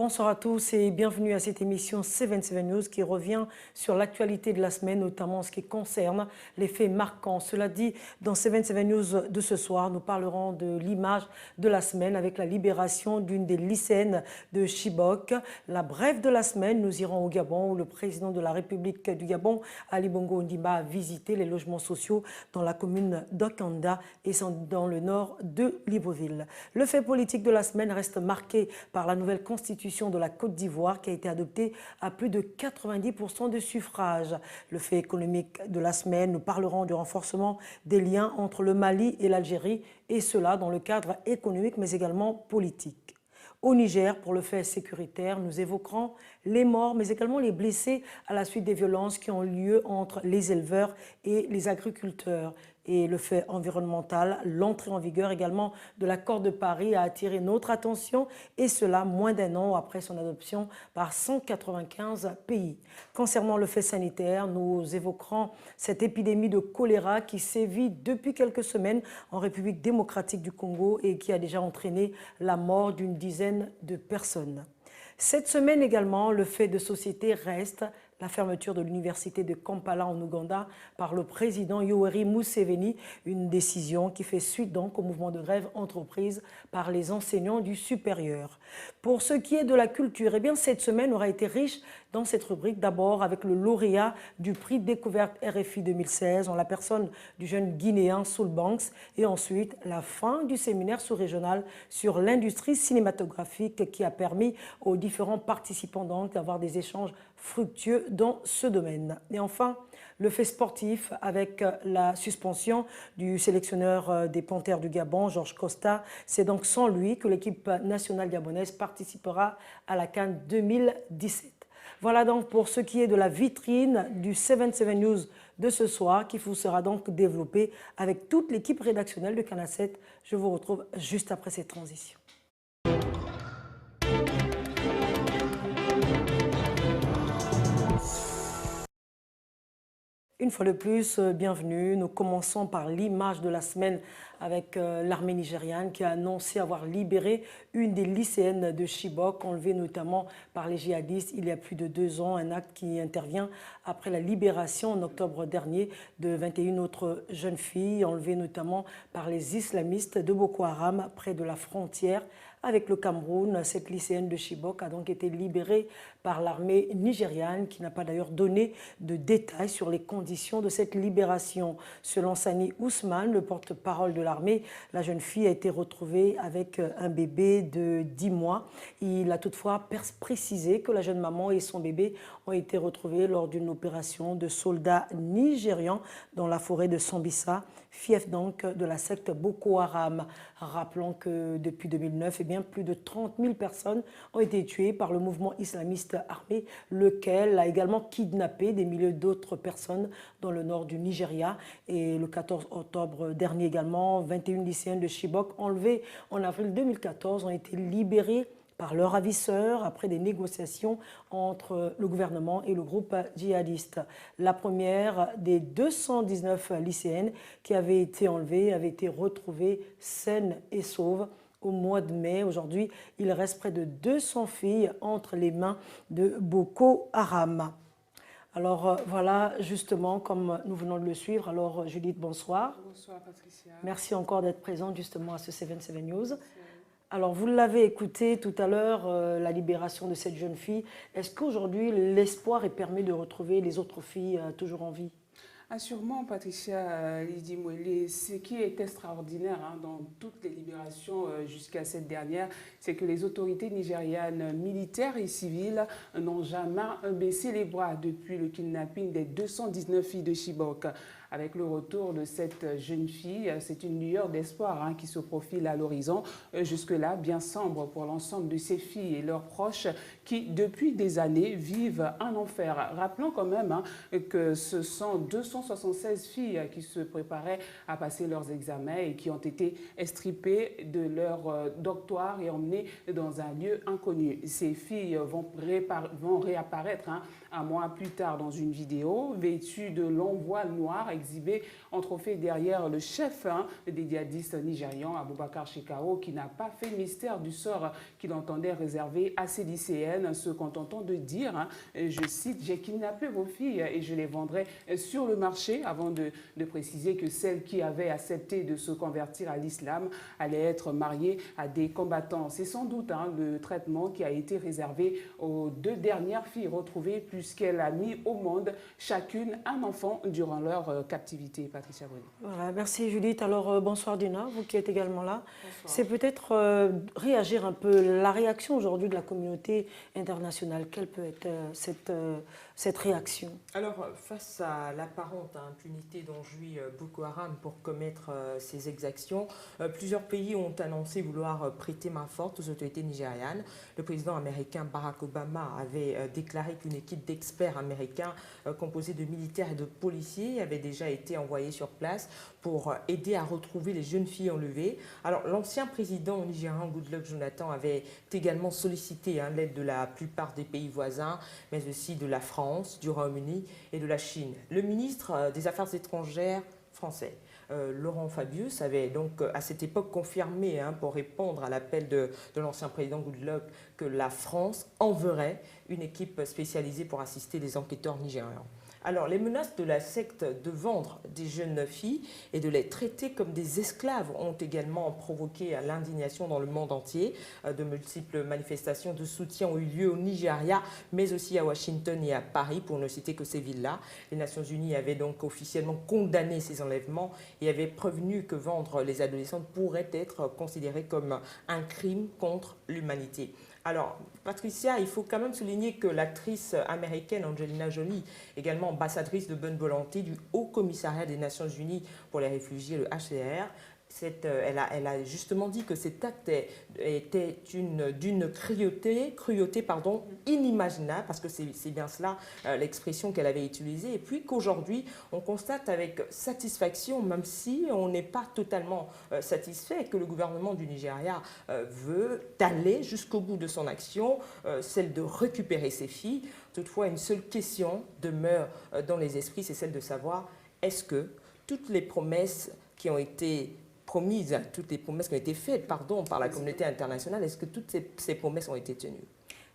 Bonsoir à tous et bienvenue à cette émission 77 News qui revient sur l'actualité de la semaine, notamment en ce qui concerne les faits marquants. Cela dit, dans 77 News de ce soir, nous parlerons de l'image de la semaine avec la libération d'une des lycéennes de Chibok. La brève de la semaine, nous irons au Gabon où le président de la République du Gabon, Ali Bongo Ondimba, a visité les logements sociaux dans la commune d'Okanda et dans le nord de Libreville. Le fait politique de la semaine reste marqué par la nouvelle constitution de la Côte d'Ivoire qui a été adoptée à plus de 90% de suffrages. Le fait économique de la semaine, nous parlerons du renforcement des liens entre le Mali et l'Algérie et cela dans le cadre économique mais également politique. Au Niger, pour le fait sécuritaire, nous évoquerons les morts, mais également les blessés à la suite des violences qui ont lieu entre les éleveurs et les agriculteurs. Et le fait environnemental, l'entrée en vigueur également de l'accord de Paris a attiré notre attention, et cela moins d'un an après son adoption par 195 pays. Concernant le fait sanitaire, nous évoquerons cette épidémie de choléra qui sévit depuis quelques semaines en République démocratique du Congo et qui a déjà entraîné la mort d'une dizaine de personnes. Cette semaine également, le fait de société reste la fermeture de l'université de Kampala en Ouganda par le président Yoweri Museveni, une décision qui fait suite donc au mouvement de grève entreprise par les enseignants du supérieur. Pour ce qui est de la culture, eh bien cette semaine aura été riche dans cette rubrique, d'abord avec le lauréat du prix Découverte RFI 2016 en la personne du jeune Guinéen Soul Banks, et ensuite la fin du séminaire sous-régional sur l'industrie cinématographique qui a permis aux différents participants donc d'avoir des échanges fructueux dans ce domaine. Et enfin, le fait sportif avec la suspension du sélectionneur des Panthères du Gabon, Georges Costa. C'est donc sans lui que l'équipe nationale gabonaise participera à la CAN 2017. Voilà donc pour ce qui est de la vitrine du 77 News de ce soir qui vous sera donc développée avec toute l'équipe rédactionnelle de Canal 7. Je vous retrouve juste après cette transition. Une fois de plus, bienvenue. Nous commençons par l'image de la semaine avec l'armée nigériane qui a annoncé avoir libéré une des lycéennes de Chibok, enlevée notamment par les djihadistes il y a plus de 2 ans, un acte qui intervient après la libération en octobre dernier de 21 autres jeunes filles, enlevées notamment par les islamistes de Boko Haram près de la frontière avec le Cameroun. Cette lycéenne de Chibok a donc été libérée par l'armée nigériane qui n'a pas d'ailleurs donné de détails sur les conditions de cette libération. Selon Sani Ousmane, le porte-parole de l'armée, la jeune fille a été retrouvée avec un bébé de 10 mois. Il a toutefois précisé que la jeune maman et son bébé ont été retrouvés lors d'une opération de soldats nigérians dans la forêt de Sambisa, fief donc de la secte Boko Haram. Rappelons que depuis 2009, eh bien, plus de 30 000 personnes ont été tuées par le mouvement islamiste armé, lequel a également kidnappé des milliers d'autres personnes dans le nord du Nigeria. Et le 14 octobre dernier également, 21 lycéens de Chibok enlevés en avril 2014 ont été libérés par leur ravisseur après des négociations entre le gouvernement et le groupe djihadiste. La première des 219 lycéennes qui avaient été enlevées avait été retrouvée saine et sauve au mois de mai. Aujourd'hui, il reste près de 200 filles entre les mains de Boko Haram. Alors voilà, justement, comme nous venons de le suivre. Alors Judith, bonsoir. Bonsoir Patricia. Merci encore d'être présente justement à ce 77 News. Alors, vous l'avez écouté tout à l'heure, la libération de cette jeune fille. Est-ce qu'aujourd'hui, l'espoir est permis de retrouver les autres filles toujours en vie? Sûrement, Patricia Lydie Mouelé, ce qui est extraordinaire dans toutes les libérations jusqu'à cette dernière, c'est que les autorités nigérianes militaires et civiles n'ont jamais baissé les bras depuis le kidnapping des 219 filles de Chibok. Avec le retour de cette jeune fille, c'est une lueur d'espoir qui se profile à l'horizon. Jusque-là, bien sombre pour l'ensemble de ces filles et leurs proches qui, depuis des années, vivent un enfer. Rappelons quand même que ce sont 276 filles qui se préparaient à passer leurs examens et qui ont été extirpées de leur doctorat et emmenées dans un lieu inconnu. Ces filles vont réapparaître un mois plus tard dans une vidéo, vêtues de longs voiles noirs exhibé en trophée derrière le chef des djihadistes nigérians, Abubakar Shekau, qui n'a pas fait mystère du sort qu'il entendait réserver à ses lycéennes, se contentant de dire, je cite, « J'ai kidnappé vos filles et je les vendrai sur le marché », avant de préciser que celles qui avaient accepté de se convertir à l'islam allaient être mariées à des combattants. C'est sans doute le traitement qui a été réservé aux 2 dernières filles retrouvées, puisqu'elle a mis au monde chacune un enfant durant leur captivité. Patricia Brunet. Voilà, merci Judith. Alors bonsoir Dina, vous qui êtes également là. C'est peut-être réagir un peu la réaction aujourd'hui de la communauté internationale. Quelle peut être cette réaction? Alors, face à l'apparente impunité dont jouit Boko Haram pour commettre ces exactions, plusieurs pays ont annoncé vouloir prêter main forte aux autorités nigérianes. Le président américain Barack Obama avait déclaré qu'une équipe d'experts américains composée de militaires et de policiers avait déjà été envoyée sur place pour aider à retrouver les jeunes filles enlevées. Alors, l'ancien président nigérian Goodluck Jonathan avait également sollicité l'aide de la plupart des pays voisins, mais aussi de la France, du Royaume-Uni et de la Chine. Le ministre des Affaires étrangères français, Laurent Fabius, avait donc à cette époque confirmé, pour répondre à l'appel de l'ancien président Goodluck, que la France enverrait une équipe spécialisée pour assister les enquêteurs nigérians. Alors, les menaces de la secte de vendre des jeunes filles et de les traiter comme des esclaves ont également provoqué l'indignation dans le monde entier. De multiples manifestations de soutien ont eu lieu au Nigeria, mais aussi à Washington et à Paris, pour ne citer que ces villes-là. Les Nations Unies avaient donc officiellement condamné ces enlèvements et avaient prévenu que vendre les adolescentes pourrait être considéré comme un crime contre l'humanité. Alors, Patricia, il faut quand même souligner que l'actrice américaine Angelina Jolie, également ambassadrice de bonne volonté du Haut Commissariat des Nations Unies pour les réfugiés, le HCR, elle a justement dit que cet acte était d'une cruauté inimaginable, parce que c'est bien cela l'expression qu'elle avait utilisée, et puis qu'aujourd'hui on constate avec satisfaction, même si on n'est pas totalement satisfait, que le gouvernement du Nigeria veut aller jusqu'au bout de son action, celle de récupérer ses filles. Toutefois, une seule question demeure dans les esprits, c'est celle de savoir, est-ce que toutes les promesses qui ont été faites par la communauté internationale, est-ce que toutes ces promesses ont été tenues?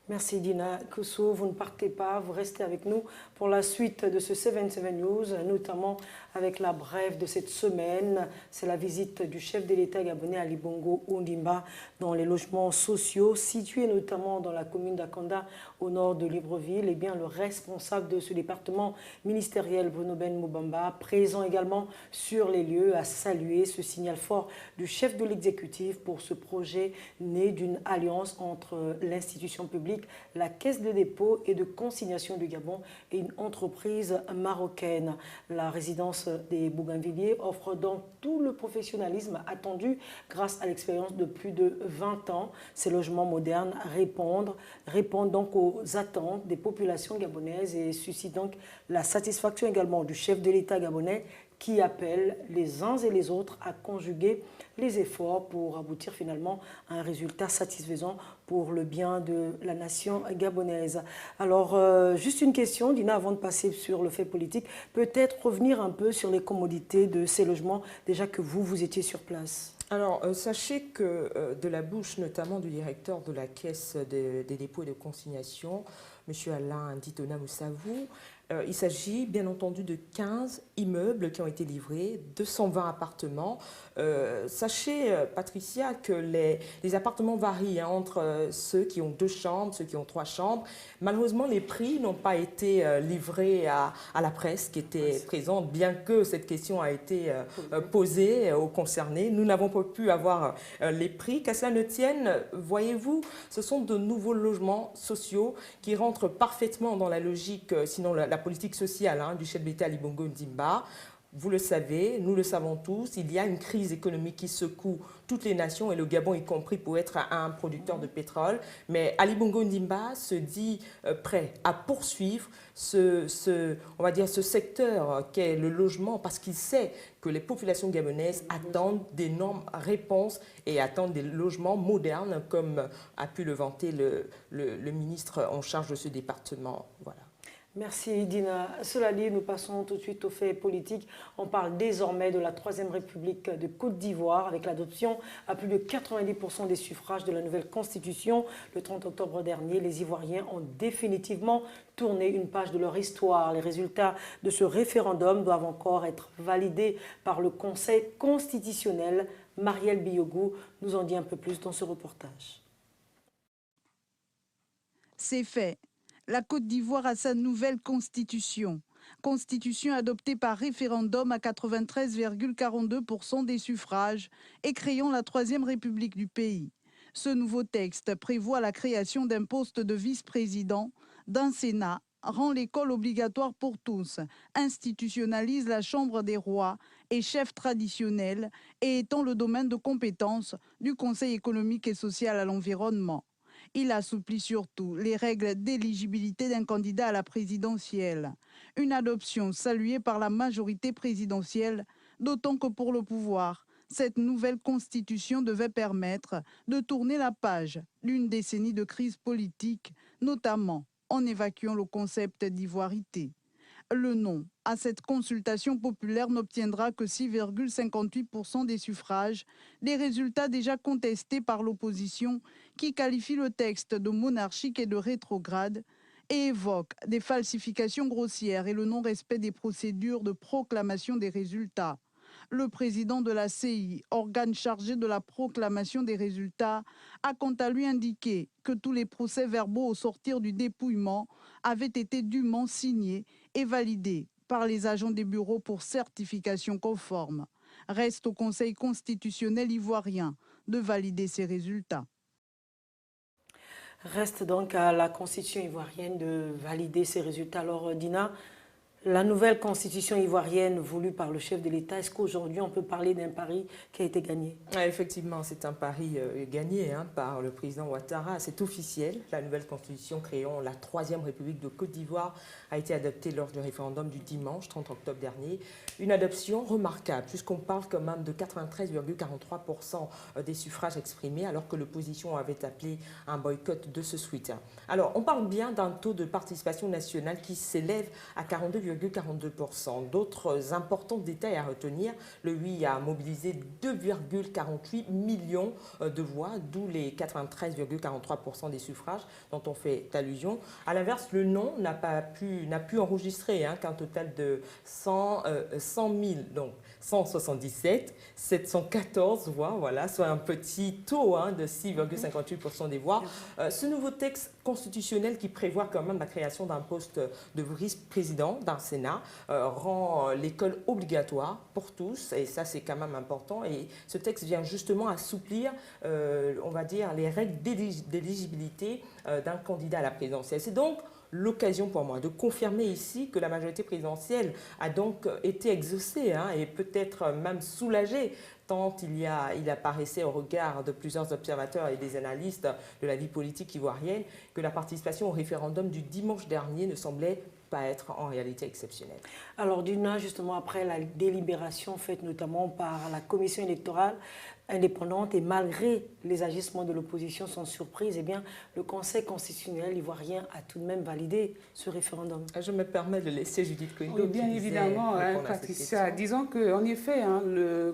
Merci Dina Kosso, vous ne partez pas, vous restez avec nous pour la suite de ce 77 News, notamment avec la brève de cette semaine. C'est la visite du chef de l'État gabonais Ali Bongo Ondimba dans les logements sociaux situés notamment dans la commune d'Akanda au nord de Libreville. Et bien le responsable de ce département ministériel, Bruno Ben Moubamba, présent également sur les lieux, a salué ce signal fort du chef de l'exécutif pour ce projet né d'une alliance entre l'institution publique, la Caisse de dépôt et de consignation du Gabon et une entreprise marocaine. La résidence des Bougainvilliers offre donc tout le professionnalisme attendu grâce à l'expérience de plus de 20 ans. Ces logements modernes répondent donc aux attentes des populations gabonaises et suscitent donc la satisfaction également du chef de l'État gabonais qui appelle les uns et les autres à conjuguer les efforts pour aboutir finalement à un résultat satisfaisant pour le bien de la nation gabonaise. Alors, juste une question, Dina, avant de passer sur le fait politique, peut-être revenir un peu sur les commodités de ces logements, déjà que vous étiez sur place. Alors, sachez que de la bouche notamment du directeur de la Caisse des dépôts et de consignation, M. Alain Ditona Moussavou, il s'agit bien entendu de 15 immeubles qui ont été livrés, 220 appartements. Sachez, Patricia, que les appartements varient entre ceux qui ont 2 chambres, ceux qui ont 3 chambres. Malheureusement, les prix n'ont pas été livrés à la presse qui était présente, bien que cette question a été posée aux concernés. Nous n'avons pas pu avoir les prix. Qu'à cela ne tienne, voyez-vous, ce sont de nouveaux logements sociaux qui rentrent parfaitement dans la logique, sinon la politique sociale du chef de l'État Ali Bongo Ondimba. Vous le savez, nous le savons tous, il y a une crise économique qui secoue toutes les nations et le Gabon y compris pour être un producteur de pétrole. Mais Ali Bongo Ondimba se dit prêt à poursuivre ce secteur qu'est le logement parce qu'il sait que les populations gabonaises attendent d'énormes réponses et attendent des logements modernes comme a pu le vanter le ministre en charge de ce département. Voilà. Merci Dina. Cela dit, nous passons tout de suite aux faits politiques. On parle désormais de la Troisième République de Côte d'Ivoire avec l'adoption à plus de 90% des suffrages de la nouvelle constitution. Le 30 octobre dernier, les Ivoiriens ont définitivement tourné une page de leur histoire. Les résultats de ce référendum doivent encore être validés par le Conseil constitutionnel. Marielle Biogou nous en dit un peu plus dans ce reportage. C'est fait. La Côte d'Ivoire a sa nouvelle constitution. Constitution adoptée par référendum à 93,42% des suffrages et créant la Troisième République du pays. Ce nouveau texte prévoit la création d'un poste de vice-président, d'un Sénat, rend l'école obligatoire pour tous, institutionnalise la Chambre des rois et chefs traditionnels et étend le domaine de compétence du Conseil économique et social à l'environnement. Il assouplit surtout les règles d'éligibilité d'un candidat à la présidentielle. Une adoption saluée par la majorité présidentielle, d'autant que pour le pouvoir, cette nouvelle constitution devait permettre de tourner la page d'une décennie de crise politique, notamment en évacuant le concept d'ivoirité. Le non à cette consultation populaire n'obtiendra que 6,58% des suffrages, des résultats déjà contestés par l'opposition qui qualifie le texte de monarchique et de rétrograde et évoque des falsifications grossières et le non-respect des procédures de proclamation des résultats. Le président de la CI, organe chargé de la proclamation des résultats, a quant à lui indiqué que tous les procès-verbaux au sortir du dépouillement avaient été dûment signés et validés par les agents des bureaux pour certification conforme. Reste au Conseil constitutionnel ivoirien de valider ces résultats. Reste donc à la Constitution ivoirienne de valider ces résultats. Alors Dina, la nouvelle constitution ivoirienne voulue par le chef de l'État, est-ce qu'aujourd'hui on peut parler d'un pari qui a été gagné? Effectivement, c'est un pari gagné par le président Ouattara. C'est officiel. La nouvelle constitution créant la Troisième République de Côte d'Ivoire a été adoptée lors du référendum du dimanche 30 octobre dernier. Une adoption remarquable puisqu'on parle quand même de 93,43% des suffrages exprimés alors que l'opposition avait appelé à un boycott de ce scrutin. Alors, on parle bien d'un taux de participation nationale qui s'élève à 42,42%. D'autres importants détails à retenir. Le oui a mobilisé 2,48 millions de voix, d'où les 93,43% des suffrages dont on fait allusion. À l'inverse, le non n'a pu enregistrer qu'un total de 100 000, donc 177 714 voix, voilà, soit un petit taux de 6,58% des voix. Ce nouveau texte constitutionnel qui prévoit quand même la création d'un poste de vice-président d'un Sénat rend l'école obligatoire pour tous, et ça c'est quand même important. Et ce texte vient justement assouplir, on va dire, les règles d'éligibilité d'un candidat à la présidentielle. C'est donc l'occasion pour moi de confirmer ici que la majorité présidentielle a donc été exaucée et peut-être même soulagée tant il apparaissait au regard de plusieurs observateurs et des analystes de la vie politique ivoirienne que la participation au référendum du dimanche dernier ne semblait pas être en réalité exceptionnelle. Alors Dina, justement après la délibération faite notamment par la commission électorale indépendante et malgré les agissements de l'opposition sans surprise, eh bien, le Conseil constitutionnel ivoirien a tout de même validé ce référendum. Je me permets de laisser Judith Koindo. Oui, bien évidemment, Patricia. Disons qu'en effet, le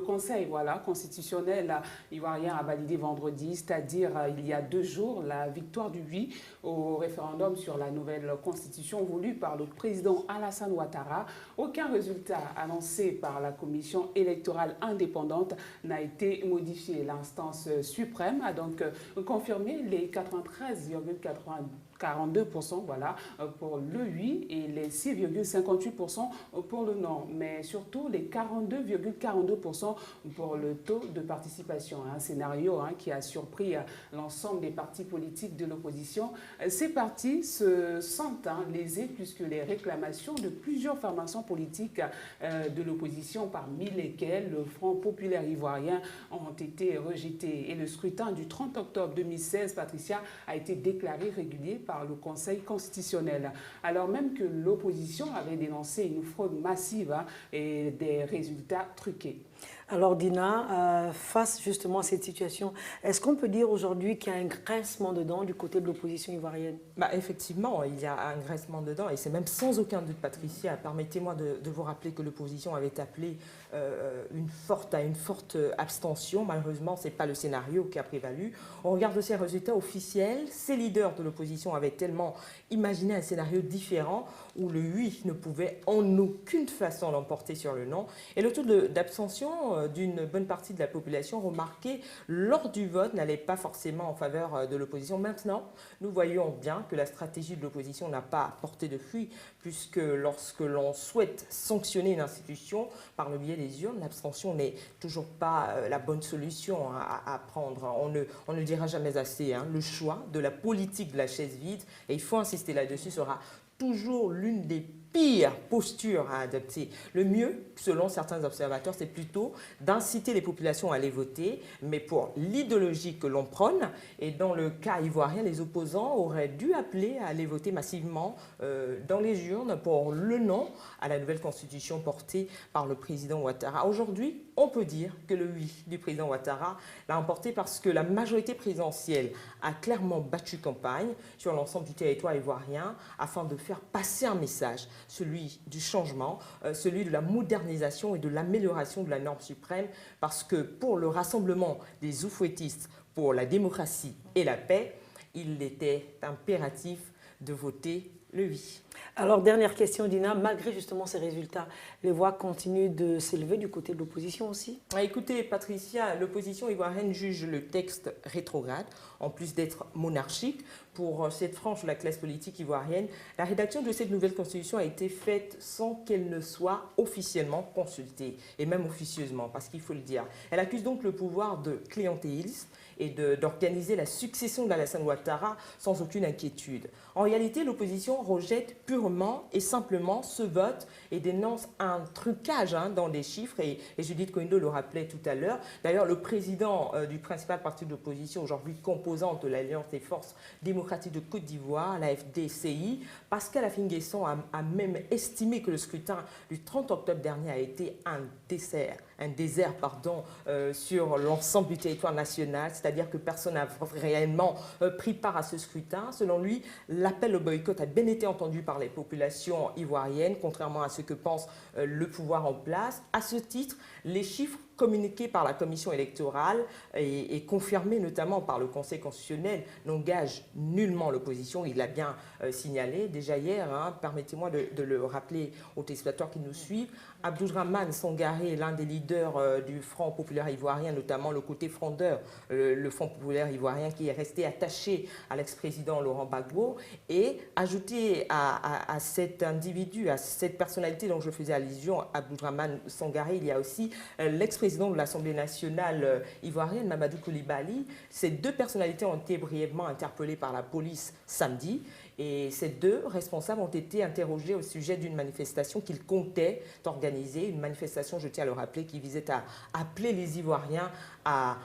Conseil constitutionnel ivoirien a validé vendredi, c'est-à-dire il y a 2 jours, la victoire du oui au référendum sur la nouvelle constitution voulue par le président Alassane Ouattara. Aucun résultat annoncé par la commission électorale indépendante n'a été modifié. L'instance suprême a donc confirmé les 43,42% pour le oui et les 6,58% pour le non, mais surtout les 42,42% pour le taux de participation. Un scénario qui a surpris l'ensemble des partis politiques de l'opposition. Ces partis se sentent lésés puisque les réclamations de plusieurs formations politiques de l'opposition, parmi lesquelles le Front populaire ivoirien, ont été rejetées. Et le scrutin du 30 octobre 2016, Patricia, a été déclaré régulier par le Conseil constitutionnel. Alors même que l'opposition avait dénoncé une fraude massive et des résultats truqués. Alors Dina, face justement à cette situation, est-ce qu'on peut dire aujourd'hui qu'il y a un grincement de dents du côté de l'opposition ivoirienne? Effectivement, il y a un grincement de dents et c'est même sans aucun doute, Patricia. Permettez-moi de vous rappeler que l'opposition avait appelé à une forte abstention. Malheureusement, ce n'est pas le scénario qui a prévalu. On regarde ces résultats officiels. Ces leaders de l'opposition avaient tellement imaginé un scénario différent où le oui ne pouvait en aucune façon l'emporter sur le non. Et le taux d'abstention d'une bonne partie de la population remarquée lors du vote n'allait pas forcément en faveur de l'opposition. Maintenant, nous voyons bien que la stratégie de l'opposition n'a pas porté de fruits, puisque lorsque l'on souhaite sanctionner une institution par le biais des urnes, l'abstention n'est toujours pas la bonne solution à prendre. On ne dira jamais assez. Le choix de la politique de la chaise vide, et il faut insister là-dessus, sera toujours l'une des pires postures à adopter. Le mieux, selon certains observateurs, c'est plutôt d'inciter les populations à aller voter, mais pour l'idéologie que l'on prône. Et dans le cas ivoirien, les opposants auraient dû appeler à aller voter massivement dans les urnes pour le non à la nouvelle constitution portée par le président Ouattara. Aujourd'hui, on peut dire que le oui du président Ouattara l'a emporté parce que la majorité présidentielle a clairement battu campagne sur l'ensemble du territoire ivoirien afin de faire passer un message, celui du changement, celui de la modernisation et de l'amélioration de la norme suprême, parce que pour le rassemblement des oufouettistes pour la démocratie et la paix, il était impératif de voter le oui. Alors, dernière question, Dina, malgré justement ces résultats, les voix continuent de s'élever du côté de l'opposition aussi? Écoutez, Patricia, l'opposition ivoirienne juge le texte rétrograde, en plus d'être monarchique. Pour cette frange de la classe politique ivoirienne, la rédaction de cette nouvelle constitution a été faite sans qu'elle ne soit officiellement consultée, et même officieusement, parce qu'il faut le dire. Elle accuse donc le pouvoir de clientélisme et d'organiser la succession d'Alassane Ouattara sans aucune inquiétude. En réalité, l'opposition rejette purement et simplement ce vote et dénonce un trucage dans des chiffres, et Judith Koindo le rappelait tout à l'heure. D'ailleurs, le président du principal parti d'opposition, aujourd'hui composante de l'Alliance des forces démocratiques de Côte d'Ivoire, la FDCI, Pascal Affi-N'Guesson, a même estimé que le scrutin du 30 octobre dernier a été un désert sur l'ensemble du territoire national, c'est-à-dire que personne n'a réellement pris part à ce scrutin. Selon lui, l'appel au boycott a bien été entendu par les populations ivoiriennes, contrairement à ce que pense le pouvoir en place. À ce titre, les chiffres communiqués par la commission électorale et confirmés notamment par le Conseil constitutionnel n'engagent nullement l'opposition. Il l'a bien signalé déjà hier. Permettez-moi de le rappeler aux téléspectateurs qui nous suivent. Abdourahmane Sangaré est l'un des leaders du Front populaire ivoirien, notamment le côté frondeur, le Front populaire ivoirien qui est resté attaché à l'ex-président Laurent Gbagbo. Et ajouté à cet individu, à cette personnalité dont je faisais allusion, Abdourahmane Sangaré, il y a aussi l'ex-président de l'Assemblée nationale ivoirienne, Mamadou Koulibaly. Ces deux personnalités ont été brièvement interpellées par la police samedi. Et ces deux responsables ont été interrogés au sujet d'une manifestation qu'ils comptaient organiser, une manifestation, je tiens à le rappeler, qui visait à appeler les Ivoiriens à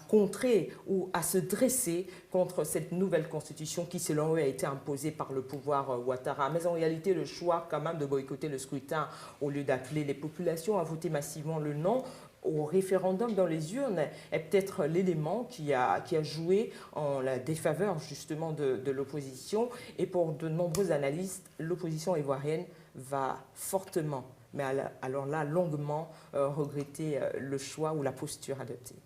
contrer ou à se dresser contre cette nouvelle constitution qui, selon eux, a été imposée par le pouvoir Ouattara. Mais en réalité, le choix quand même de boycotter le scrutin au lieu d'appeler les populations à voter massivement le non au référendum dans les urnes est peut-être l'élément qui a joué en la défaveur justement de l'opposition. Et pour de nombreux analystes, l'opposition ivoirienne va fortement, mais alors là longuement, regretter le choix ou la posture adoptée.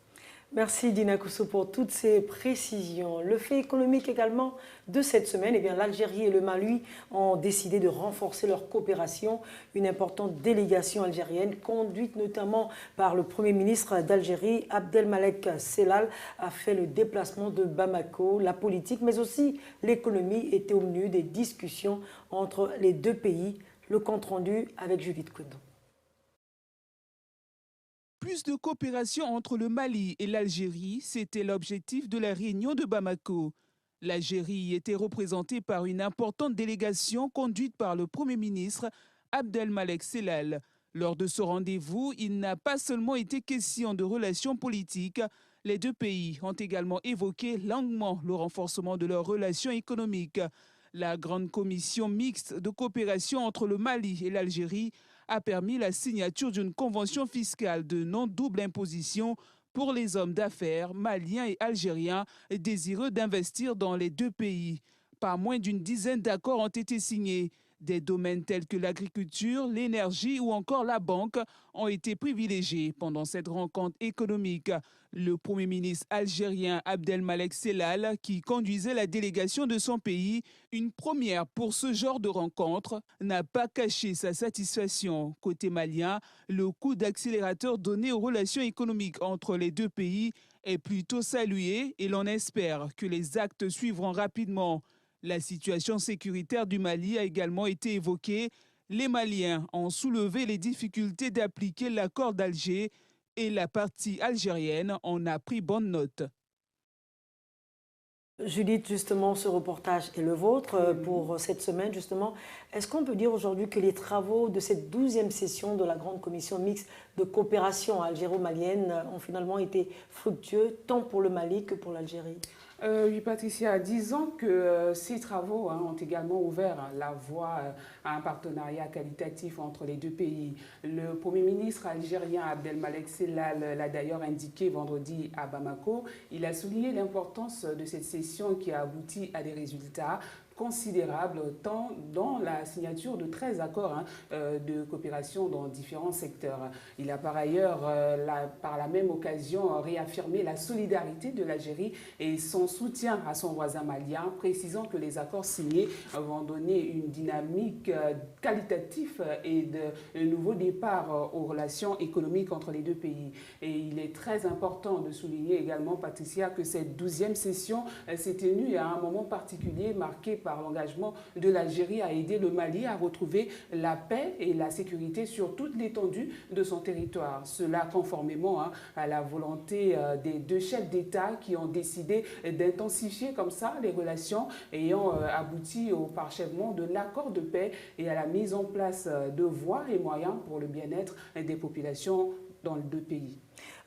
Merci Dina Kousso pour toutes ces précisions. Le fait économique également de cette semaine, l'Algérie et le Mali ont décidé de renforcer leur coopération. Une importante délégation algérienne, conduite notamment par le Premier ministre d'Algérie, Abdelmalek Sellal, a fait le déplacement de Bamako. La politique, mais aussi l'économie étaient au menu des discussions entre les deux pays. Le compte-rendu avec Judith Koindo. Plus de coopération entre le Mali et l'Algérie, c'était l'objectif de la réunion de Bamako. L'Algérie était représentée par une importante délégation conduite par le Premier ministre Abdelmalek Sellal. Lors de ce rendez-vous, il n'a pas seulement été question de relations politiques. Les deux pays ont également évoqué longuement le renforcement de leurs relations économiques. La grande commission mixte de coopération entre le Mali et l'Algérie a permis la signature d'une convention fiscale de non-double imposition pour les hommes d'affaires maliens et algériens désireux d'investir dans les deux pays. Pas moins d'une dizaine d'accords ont été signés. Des domaines tels que l'agriculture, l'énergie ou encore la banque ont été privilégiés pendant cette rencontre économique. Le Premier ministre algérien Abdelmalek Sellal, qui conduisait la délégation de son pays, une première pour ce genre de rencontre, n'a pas caché sa satisfaction. Côté malien, le coup d'accélérateur donné aux relations économiques entre les deux pays est plutôt salué et l'on espère que les actes suivront rapidement. La situation sécuritaire du Mali a également été évoquée. Les Maliens ont soulevé les difficultés d'appliquer l'accord d'Alger et la partie algérienne en a pris bonne note. Judith, justement, ce reportage est le vôtre pour cette semaine, justement. Est-ce qu'on peut dire aujourd'hui que les travaux de cette 12e session de la Grande Commission mixte de coopération algéro-malienne ont finalement été fructueux, tant pour le Mali que pour l'Algérie? Oui, Patricia, disons que ces travaux ont également ouvert la voie à un partenariat qualitatif entre les deux pays. Le Premier ministre algérien Abdelmalek Sellal l'a d'ailleurs indiqué vendredi à Bamako. Il a souligné l'importance de cette session qui a abouti à des résultats considérable tant dans la signature de 13 accords de coopération dans différents secteurs. Il a par ailleurs, par la même occasion, réaffirmé la solidarité de l'Algérie et son soutien à son voisin malien, précisant que les accords signés vont donner une dynamique qualitative et de nouveau départ aux relations économiques entre les deux pays. Et il est très important de souligner également, Patricia, que cette 12e session s'est tenue à un moment particulier marqué par l'engagement de l'Algérie à aider le Mali à retrouver la paix et la sécurité sur toute l'étendue de son territoire. Cela conformément à la volonté des deux chefs d'État qui ont décidé d'intensifier comme ça les relations ayant abouti au parchèvement de l'accord de paix et à la mise en place de voies et moyens pour le bien-être des populations dans les deux pays.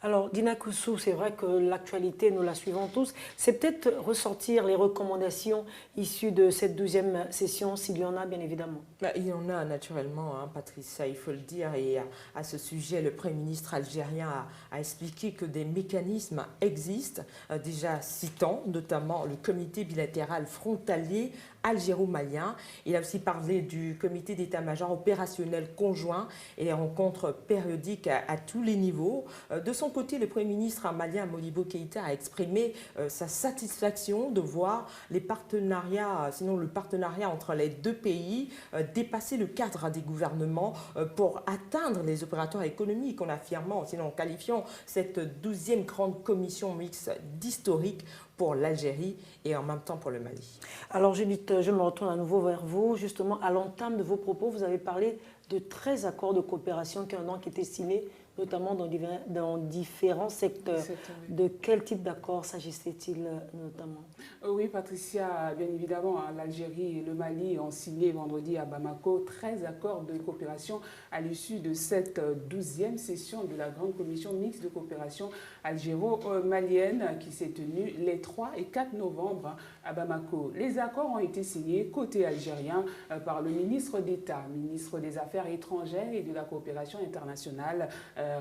Alors, Dina Koussou, c'est vrai que l'actualité, nous la suivons tous. C'est peut-être ressortir les recommandations issues de cette 12e session, s'il y en a, bien évidemment. Il y en a naturellement, Patricia, il faut le dire. Et à ce sujet, le Premier ministre algérien a expliqué que des mécanismes existent, déjà citant notamment le comité bilatéral frontalier algéro-malien. Il a aussi parlé du comité d'état-major opérationnel conjoint et les rencontres périodiques à tous les niveaux. De son côté, le Premier ministre malien Modibo Keïta a exprimé sa satisfaction de voir les partenariats, sinon le partenariat entre les deux pays dépasser le cadre des gouvernements pour atteindre les opérateurs économiques en affirmant, sinon en qualifiant cette 12e grande commission mixte d'historique pour l'Algérie et en même temps pour le Mali. Alors Judith, je me retourne à nouveau vers vous. Justement, à l'entame de vos propos, vous avez parlé de 13 accords de coopération qui ont été signés, notamment dans différents secteurs. De quel type d'accord s'agissait-il notamment? Oui, Patricia, bien évidemment, l'Algérie et le Mali ont signé vendredi à Bamako 13 accords de coopération à l'issue de cette 12e session de la Grande Commission mixte de coopération algéro-malienne qui s'est tenue les 3 et 4 novembre à Bamako. Les accords ont été signés côté algérien par le ministre d'État, ministre des Affaires étrangères et de la coopération internationale,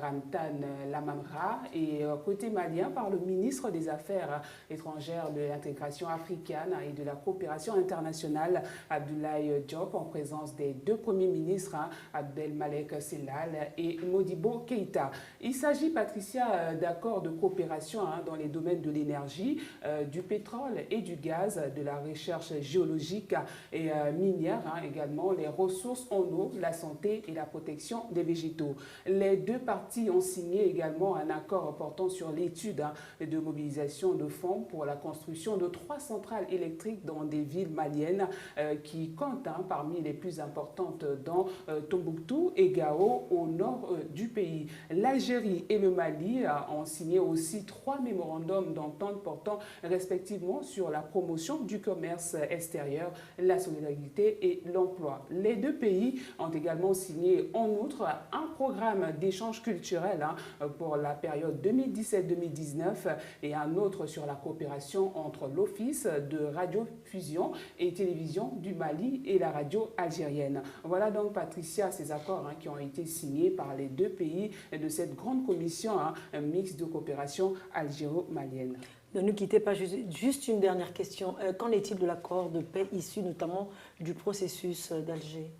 Ramtan Lamamra, et côté malien par le ministre des Affaires étrangères, de l'intégration africaine et de la coopération internationale, Abdoulaye Diop, en présence des deux premiers ministres, Abdelmalek Sellal et Modibo Keïta. Il s'agit, Patricia, d'accords de coopération dans les domaines de l'énergie, du pétrole et du gaz, de la recherche géologique et minière, également les ressources en eau, la santé et la protection des végétaux. Les deux parties ont signé également un accord portant sur l'étude de mobilisation de fonds pour la construction de 3 centrales électriques dans des villes maliennes qui comptent parmi les plus importantes dans Tombouctou et Gao au nord du pays. L'Algérie et le Mali ont signé aussi 3 mémorandums d'entente portant respectivement sur la promotion du commerce extérieur, la solidarité et l'emploi. Les deux pays ont également signé en outre un programme d'échange culturel pour la période 2017-2019 et un autre sur la coopération entre l'Office de radiodiffusion et télévision du Mali et la radio algérienne. Voilà donc, Patricia, ces accords qui ont été signés par les deux pays de cette grande commission mixte de coopération algéro-malienne. Ne nous quittez pas, juste une dernière question. Qu'en est-il de l'accord de paix issu notamment du processus d'Alger ?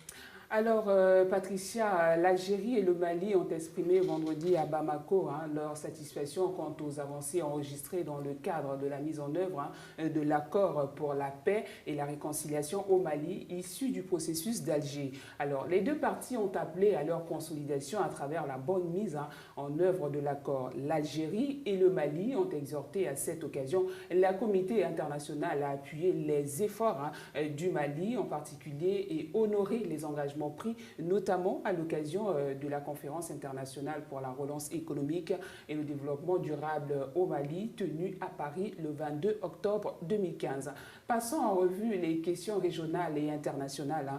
Alors, Patricia, l'Algérie et le Mali ont exprimé vendredi à Bamako leur satisfaction quant aux avancées enregistrées dans le cadre de la mise en œuvre de l'accord pour la paix et la réconciliation au Mali, issu du processus d'Alger. Alors, les deux parties ont appelé à leur consolidation à travers la bonne mise en œuvre de l'accord. L'Algérie et le Mali ont exhorté à cette occasion la communauté internationale à appuyer les efforts du Mali en particulier et honorer les engagements pris, notamment à l'occasion de la conférence internationale pour la relance économique et le développement durable au Mali, tenue à Paris le 22 octobre 2015. Passons en revue les questions régionales et internationales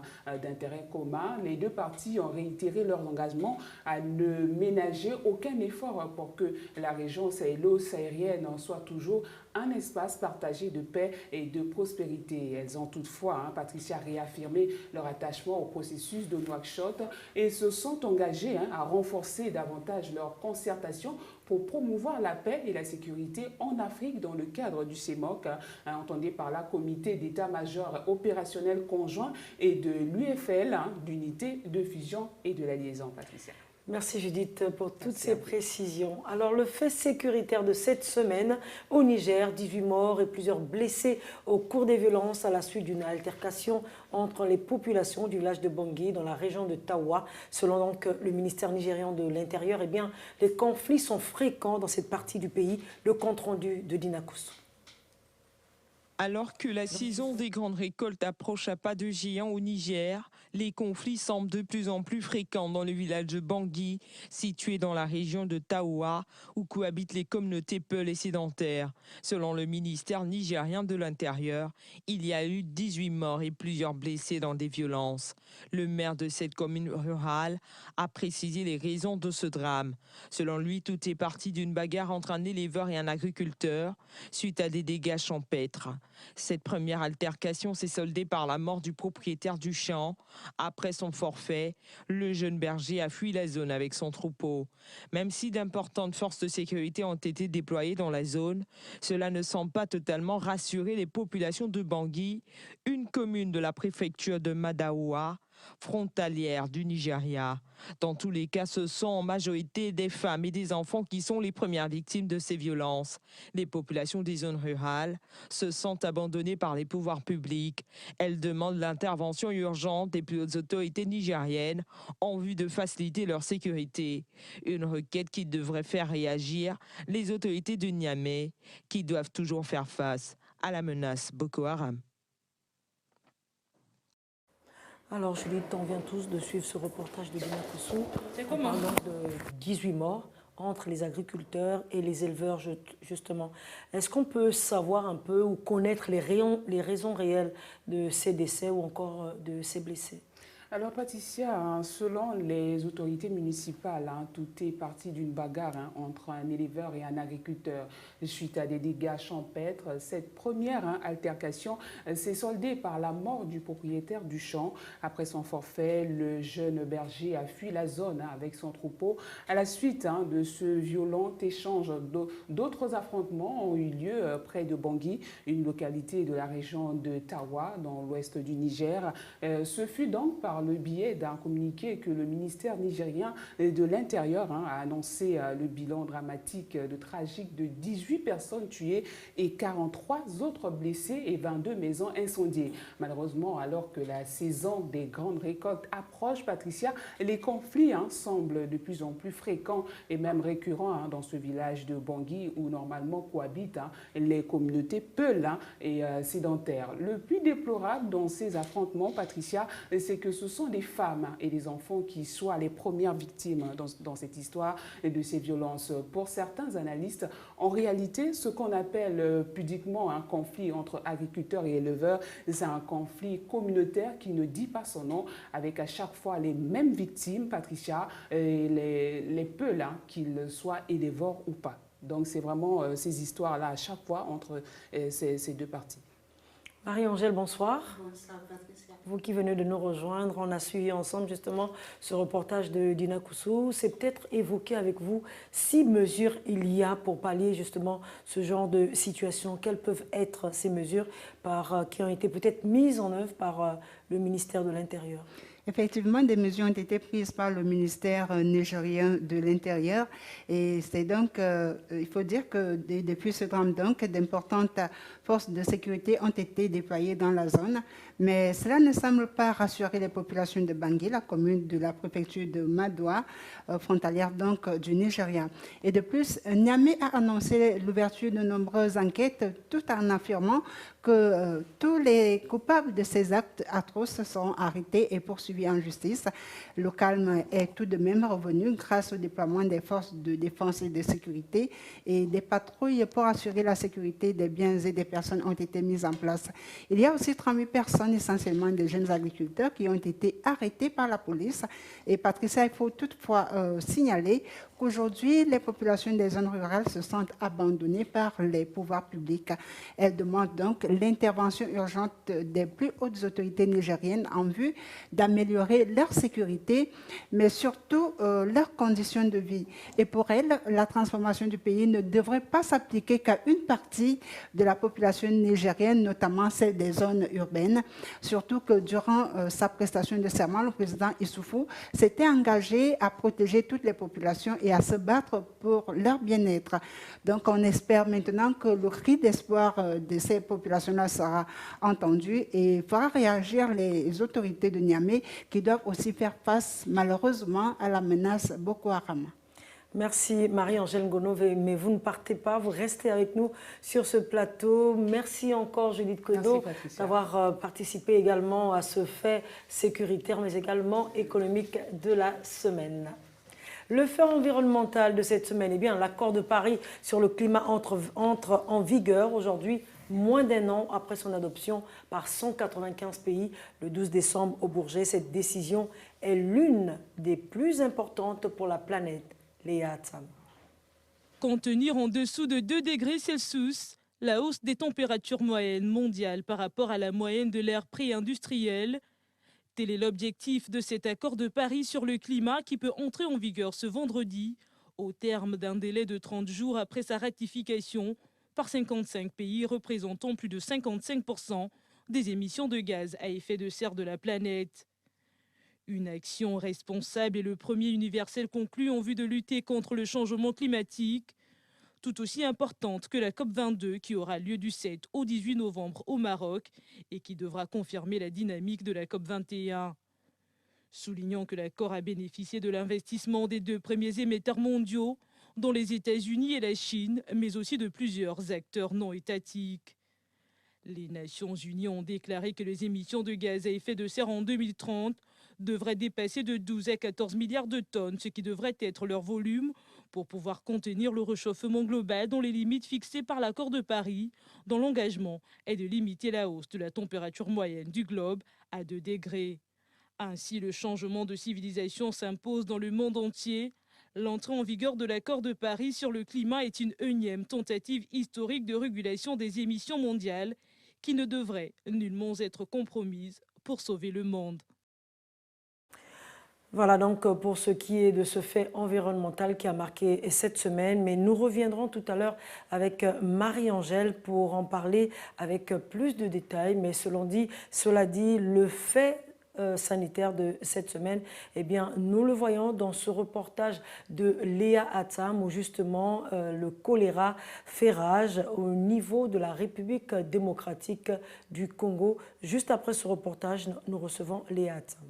d'intérêt commun. Les deux parties ont réitéré leur engagement à ne ménager aucun effort pour que la région sahélo-saharienne soit toujours un espace partagé de paix et de prospérité. Elles ont toutefois, Patricia, réaffirmé leur attachement au processus de Nouakchott et se sont engagées à renforcer davantage leur concertation pour promouvoir la paix et la sécurité en Afrique dans le cadre du CEMOC, entendez par là Comité d'état-major opérationnel conjoint et de l'UFL, d'unité de fusion et de la liaison, Patricia. Merci Judith pour toutes ces précisions. Alors le fait sécuritaire de cette semaine au Niger, 18 morts et plusieurs blessés au cours des violences à la suite d'une altercation entre les populations du village de Bangui dans la région de Tawa. Selon donc le ministère nigérian de l'Intérieur, les conflits sont fréquents dans cette partie du pays. Le compte rendu de Dina Koussou. Alors que la saison des grandes récoltes approche à pas de géant au Niger, les conflits semblent de plus en plus fréquents dans le village de Bangui, situé dans la région de Taoua, où cohabitent les communautés Peul et sédentaires. Selon le ministère nigérien de l'Intérieur, il y a eu 18 morts et plusieurs blessés dans des violences. Le maire de cette commune rurale a précisé les raisons de ce drame. Selon lui, tout est parti d'une bagarre entre un éleveur et un agriculteur, suite à des dégâts champêtres. Cette première altercation s'est soldée par la mort du propriétaire du champ. Après son forfait, le jeune berger a fui la zone avec son troupeau. Même si d'importantes forces de sécurité ont été déployées dans la zone, cela ne semble pas totalement rassurer les populations de Bangui, une commune de la préfecture de Madaoua, frontalière du Nigeria. Dans tous les cas, ce sont en majorité des femmes et des enfants qui sont les premières victimes de ces violences. Les populations des zones rurales se sentent abandonnées par les pouvoirs publics. Elles demandent l'intervention urgente des plus hautes autorités nigériennes en vue de faciliter leur sécurité. Une requête qui devrait faire réagir les autorités de Niamey, qui doivent toujours faire face à la menace Boko Haram. Alors Juliette, on vient tous de suivre ce reportage de Dina Koussou. Parlant de 18 morts entre les agriculteurs et les éleveurs, justement. Est-ce qu'on peut savoir un peu ou connaître les raisons réelles de ces décès ou encore de ces blessés ? Alors Patricia, selon les autorités municipales, tout est parti d'une bagarre entre un éleveur et un agriculteur suite à des dégâts champêtres. Cette première altercation s'est soldée par la mort du propriétaire du champ. Après son forfait, le jeune berger a fui la zone avec son troupeau. À la suite de ce violent échange, d'autres affrontements ont eu lieu près de Bangui, une localité de la région de Tawa, dans l'ouest du Niger. Ce fut donc par le biais d'un communiqué que le ministère nigérien de l'Intérieur a annoncé le bilan dramatique tragique de 18 personnes tuées et 43 autres blessées et 22 maisons incendiées. Malheureusement, alors que la saison des grandes récoltes approche, Patricia, les conflits semblent de plus en plus fréquents et même récurrents dans ce village de Bangui où normalement cohabitent les communautés Peul et sédentaires. Le plus déplorable dans ces affrontements, Patricia, c'est que ce ce sont des femmes et des enfants qui soient les premières victimes dans cette histoire de ces violences. Pour certains analystes, en réalité, ce qu'on appelle pudiquement un conflit entre agriculteurs et éleveurs, c'est un conflit communautaire qui ne dit pas son nom, avec à chaque fois les mêmes victimes, Patricia, et les peuls, hein, qu'ils soient éleveurs ou pas. Donc c'est vraiment ces histoires-là à chaque fois entre ces deux parties. Marie-Angèle, bonsoir. Bonsoir, Patricia. Vous qui venez de nous rejoindre, on a suivi ensemble justement ce reportage de Dina Koussou. C'est peut-être évoquer avec vous 6 mesures il y a pour pallier justement ce genre de situation. Quelles peuvent être ces mesures qui ont été peut-être mises en œuvre par le ministère de l'Intérieur? Effectivement, des mesures ont été prises par le ministère nigérien de l'Intérieur et c'est donc, il faut dire que depuis ce drame, donc, d'importantes forces de sécurité ont été déployées dans la zone, mais cela ne semble pas rassurer les populations de Bangui, la commune de la préfecture de Madoua, frontalière donc du Nigeria. Et de plus, Niamey a annoncé l'ouverture de nombreuses enquêtes tout en affirmant que tous les coupables de ces actes atroces seront arrêtés et poursuivis en justice. Le calme est tout de même revenu grâce au déploiement des forces de défense et de sécurité et des patrouilles pour assurer la sécurité des biens et des personnes ont été mises en place. Il y a aussi 38 personnes, essentiellement des jeunes agriculteurs, qui ont été arrêtés par la police. Et Patricia, il faut toutefois signaler qu'aujourd'hui, les populations des zones rurales se sentent abandonnées par les pouvoirs publics. Elles demandent donc l'intervention urgente des plus hautes autorités nigériennes en vue d'améliorer leur sécurité, mais surtout leurs conditions de vie. Et pour elles, la transformation du pays ne devrait pas s'appliquer qu'à une partie de la population nigérienne, notamment celle des zones urbaines. Surtout que durant sa prestation de serment, le président Issoufou s'était engagé à protéger toutes les populations et à se battre pour leur bien-être. Donc on espère maintenant que le cri d'espoir de ces populations-là sera entendu et fera réagir les autorités de Niamey qui doivent aussi faire face malheureusement à la menace Boko Haram. Merci Marie-Angèle Ngonové, mais vous ne partez pas, vous restez avec nous sur ce plateau. Merci encore Judith Kodo d'avoir participé également à ce fait sécuritaire mais également économique de la semaine. Le fait environnemental de cette semaine, eh bien, l'accord de Paris sur le climat entre en vigueur aujourd'hui, moins d'1 an après son adoption par 195 pays le 12 décembre au Bourget. Cette décision est l'une des plus importantes pour la planète. Léa Atsam. Contenir en dessous de 2 degrés Celsius, la hausse des températures moyennes mondiales par rapport à la moyenne de l'ère pré-industrielle. Tel est l'objectif de cet accord de Paris sur le climat qui peut entrer en vigueur ce vendredi, au terme d'un délai de 30 jours après sa ratification par 55 pays représentant plus de 55% des émissions de gaz à effet de serre de la planète. Une action responsable et le premier universel conclu en vue de lutter contre le changement climatique, tout aussi importante que la COP22 qui aura lieu du 7 au 18 novembre au Maroc et qui devra confirmer la dynamique de la COP21. Soulignant que l'accord a bénéficié de l'investissement des 2 premiers émetteurs mondiaux, dont les États-Unis et la Chine, mais aussi de plusieurs acteurs non étatiques. Les Nations Unies ont déclaré que les émissions de gaz à effet de serre en 2030 devraient dépasser de 12 à 14 milliards de tonnes, ce qui devrait être leur volume pour pouvoir contenir le réchauffement global dans les limites fixées par l'accord de Paris, dont l'engagement est de limiter la hausse de la température moyenne du globe à 2 degrés. Ainsi, le changement de civilisation s'impose dans le monde entier. L'entrée en vigueur de l'accord de Paris sur le climat est une énième tentative historique de régulation des émissions mondiales qui ne devrait nullement être compromise pour sauver le monde. Voilà donc pour ce qui est de ce fait environnemental qui a marqué cette semaine. Mais nous reviendrons tout à l'heure avec Marie-Angèle pour en parler avec plus de détails. Mais cela dit, le fait sanitaire de cette semaine, eh bien, nous le voyons dans ce reportage de Léa Atsam où justement le choléra fait rage au niveau de la République démocratique du Congo. Juste après ce reportage, nous recevons Léa Atsam.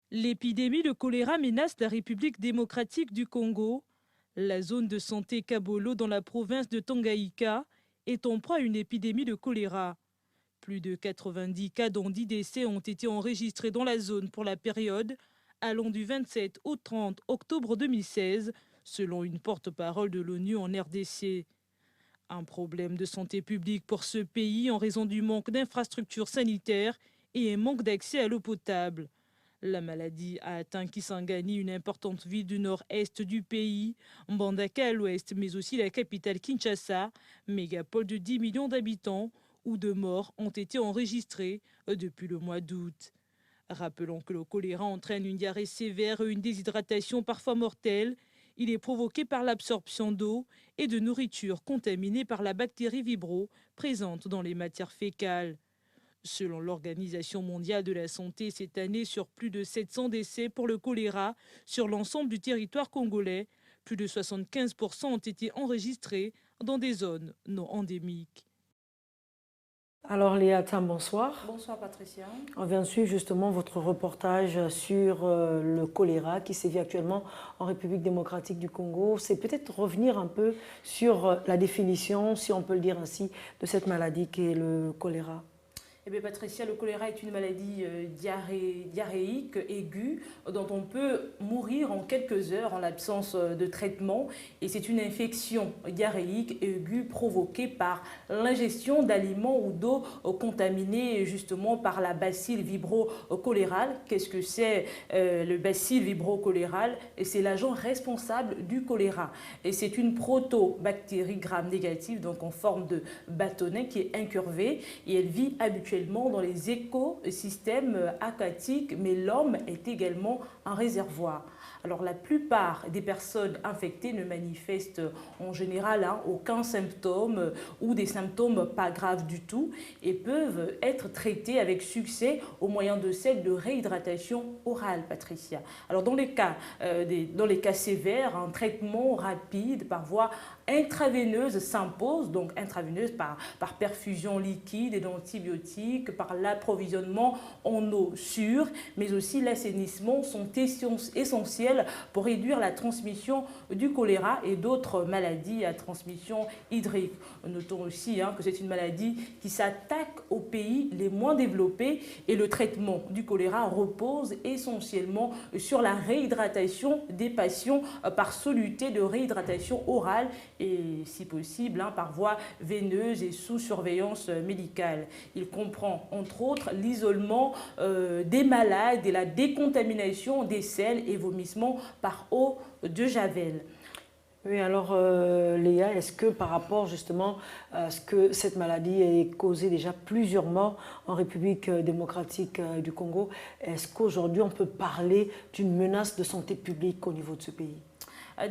L'épidémie de choléra menace la République démocratique du Congo. La zone de santé Kabolo dans la province de Tanganyika est en proie à une épidémie de choléra. Plus de 90 cas dont 10 décès ont été enregistrés dans la zone pour la période allant du 27 au 30 octobre 2016, selon une porte-parole de l'ONU en RDC. Un problème de santé publique pour ce pays en raison du manque d'infrastructures sanitaires et un manque d'accès à l'eau potable. La maladie a atteint Kisangani, une importante ville du nord-est du pays, Mbandaka à l'ouest, mais aussi la capitale Kinshasa, mégapole de 10 millions d'habitants, où 2 morts ont été enregistrés depuis le mois d'août. Rappelons que le choléra entraîne une diarrhée sévère et une déshydratation parfois mortelle. Il est provoqué par l'absorption d'eau et de nourriture contaminée par la bactérie Vibrio présente dans les matières fécales. Selon l'Organisation mondiale de la santé, cette année, sur plus de 700 décès pour le choléra sur l'ensemble du territoire congolais, plus de 75% ont été enregistrés dans des zones non endémiques. Alors Léa Tam, bonsoir. Bonsoir Patricia. On vient de suivre justement votre reportage sur le choléra qui sévit actuellement en République démocratique du Congo. C'est peut-être revenir un peu sur la définition, si on peut le dire ainsi, de cette maladie qui est le choléra. Eh bien Patricia, le choléra est une maladie diarrhéique aiguë dont on peut mourir en quelques heures en l'absence de traitement. Et c'est une infection diarrhéique aiguë provoquée par l'ingestion d'aliments ou d'eau contaminée justement par la bacille vibrio-cholérale. Qu'est-ce que c'est le bacille vibrio-cholérale? C'est l'agent responsable du choléra. Et c'est une protobactérie gram négative, donc en forme de bâtonnet qui est incurvée. Et elle vit habituellement dans les écosystèmes aquatiques, mais l'homme est également un réservoir. Alors la plupart des personnes infectées ne manifestent en général aucun symptôme ou des symptômes pas graves du tout et peuvent être traitées avec succès au moyen de celles de réhydratation orale, Patricia. Alors dans les cas sévères, un traitement rapide par voie intraveineuse s'impose, donc intraveineuse par perfusion liquide et d'antibiotiques, par l'approvisionnement en eau sûre, mais aussi l'assainissement sont essentiels pour réduire la transmission du choléra et d'autres maladies à transmission hydrique. Notons aussi que c'est une maladie qui s'attaque aux pays les moins développés et le traitement du choléra repose essentiellement sur la réhydratation des patients par soluté de réhydratation orale et si possible par voie veineuse et sous surveillance médicale. Il comprend entre autres l'isolement des malades et la décontamination des selles et vomissements par eau de javel. Oui, alors Léa, est-ce que par rapport justement à ce que cette maladie ait causé déjà plusieurs morts en République démocratique du Congo, est-ce qu'aujourd'hui on peut parler d'une menace de santé publique au niveau de ce pays ?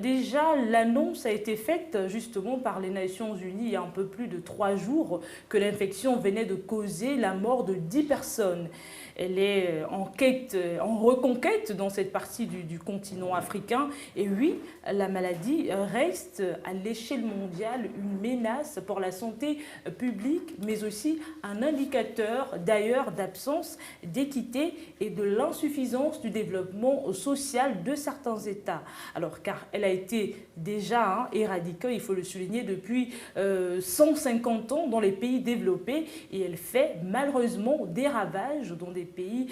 Déjà, l'annonce a été faite justement par les Nations Unies il y a un peu plus de 3 jours que l'infection venait de causer la mort de 10 personnes. Elle est en reconquête dans cette partie du continent africain. Et oui, la maladie reste à l'échelle mondiale une menace pour la santé publique, mais aussi un indicateur d'ailleurs d'absence d'équité et de l'insuffisance du développement social de certains États. Alors, car elle a été déjà éradiquée, il faut le souligner, depuis 150 ans dans les pays développés et elle fait malheureusement des ravages dans des pays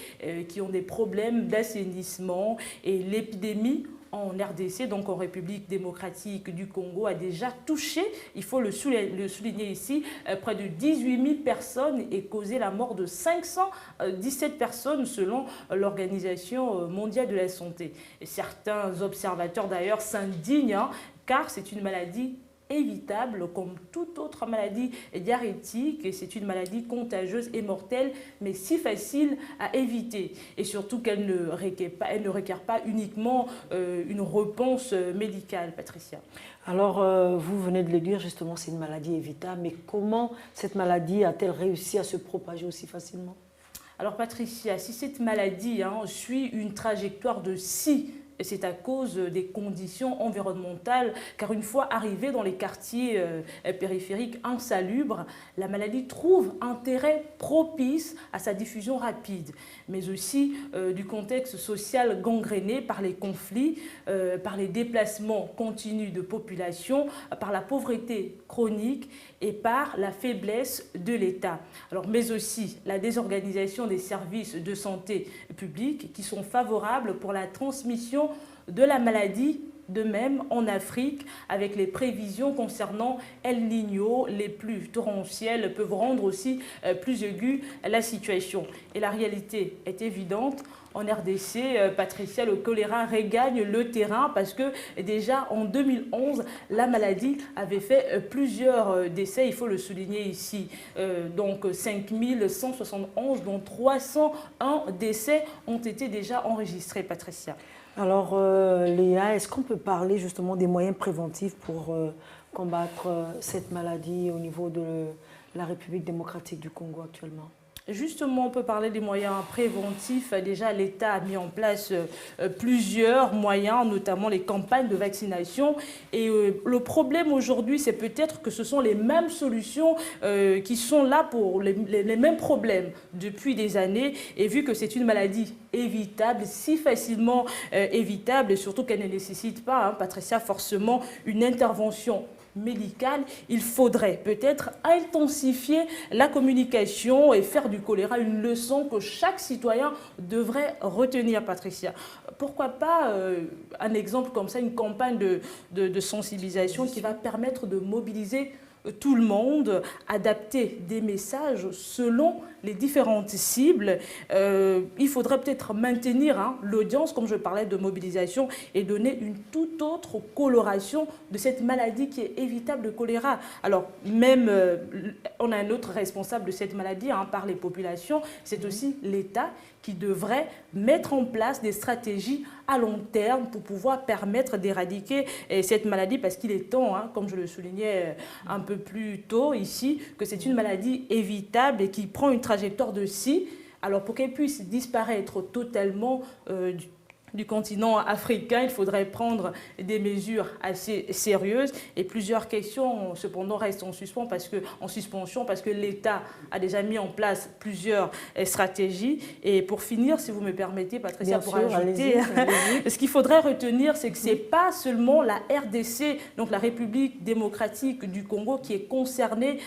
qui ont des problèmes d'assainissement et l'épidémie en RDC, donc en République démocratique du Congo, a déjà touché, il faut le souligner ici, près de 18 000 personnes et causé la mort de 517 personnes selon l'Organisation mondiale de la santé. Et certains observateurs d'ailleurs s'indignent car c'est une maladie évitable comme toute autre maladie diarrhétique et c'est une maladie contagieuse et mortelle mais si facile à éviter et surtout qu'elle ne requiert pas uniquement une réponse médicale, Patricia. Alors vous venez de le dire justement, c'est une maladie évitable, mais comment cette maladie a-t-elle réussi à se propager aussi facilement ? Alors Patricia, si cette maladie suit une trajectoire de 6 c'est à cause des conditions environnementales, car une fois arrivée dans les quartiers périphériques insalubres, la maladie trouve un terrain propice à sa diffusion rapide, mais aussi du contexte social gangréné par les conflits, par les déplacements continus de population, par la pauvreté chronique et par la faiblesse de l'État. Alors, mais aussi la désorganisation des services de santé publique qui sont favorables pour la transmission de la maladie. De même, en Afrique, avec les prévisions concernant El Niño, les pluies torrentielles peuvent rendre aussi plus aiguë la situation. Et la réalité est évidente. En RDC, Patricia, le choléra regagne le terrain parce que déjà en 2011, la maladie avait fait plusieurs décès, il faut le souligner ici. Donc 5171, dont 301 décès ont été déjà enregistrés, Patricia. Alors, Léa, est-ce qu'on peut parler justement des moyens préventifs pour combattre cette maladie au niveau de la République démocratique du Congo actuellement? Justement, on peut parler des moyens préventifs. Déjà, l'État a mis en place plusieurs moyens, notamment les campagnes de vaccination. Et le problème aujourd'hui, c'est peut-être que ce sont les mêmes solutions qui sont là pour les mêmes problèmes depuis des années. Et vu que c'est une maladie évitable, si facilement évitable, et surtout qu'elle ne nécessite pas, Patricia, forcément une intervention médicale, il faudrait peut-être intensifier la communication et faire du choléra une leçon que chaque citoyen devrait retenir, Patricia. Pourquoi pas un exemple comme ça, une campagne de sensibilisation qui va permettre de mobiliser tout le monde, adapter des messages selon les différentes cibles. Il faudrait peut-être maintenir l'audience, comme je parlais de mobilisation, et donner une toute autre coloration de cette maladie qui est évitable, le choléra. Alors, même, on a un autre responsable de cette maladie par les populations, c'est aussi l'État qui devrait mettre en place des stratégies à long terme pour pouvoir permettre d'éradiquer cette maladie, parce qu'il est temps, comme je le soulignais un peu plus tôt ici, que c'est une maladie évitable et qui prend une trajectoire de scie. Alors pour qu'elle puisse disparaître totalement du continent africain, il faudrait prendre des mesures assez sérieuses, et plusieurs questions cependant restent en suspension parce que l'État a déjà mis en place plusieurs stratégies. Et pour finir, si vous me permettez, Patricia, pour ajouter, ce qu'il faudrait retenir, c'est que ce n'est pas seulement la RDC, donc la République démocratique du Congo, qui est concernée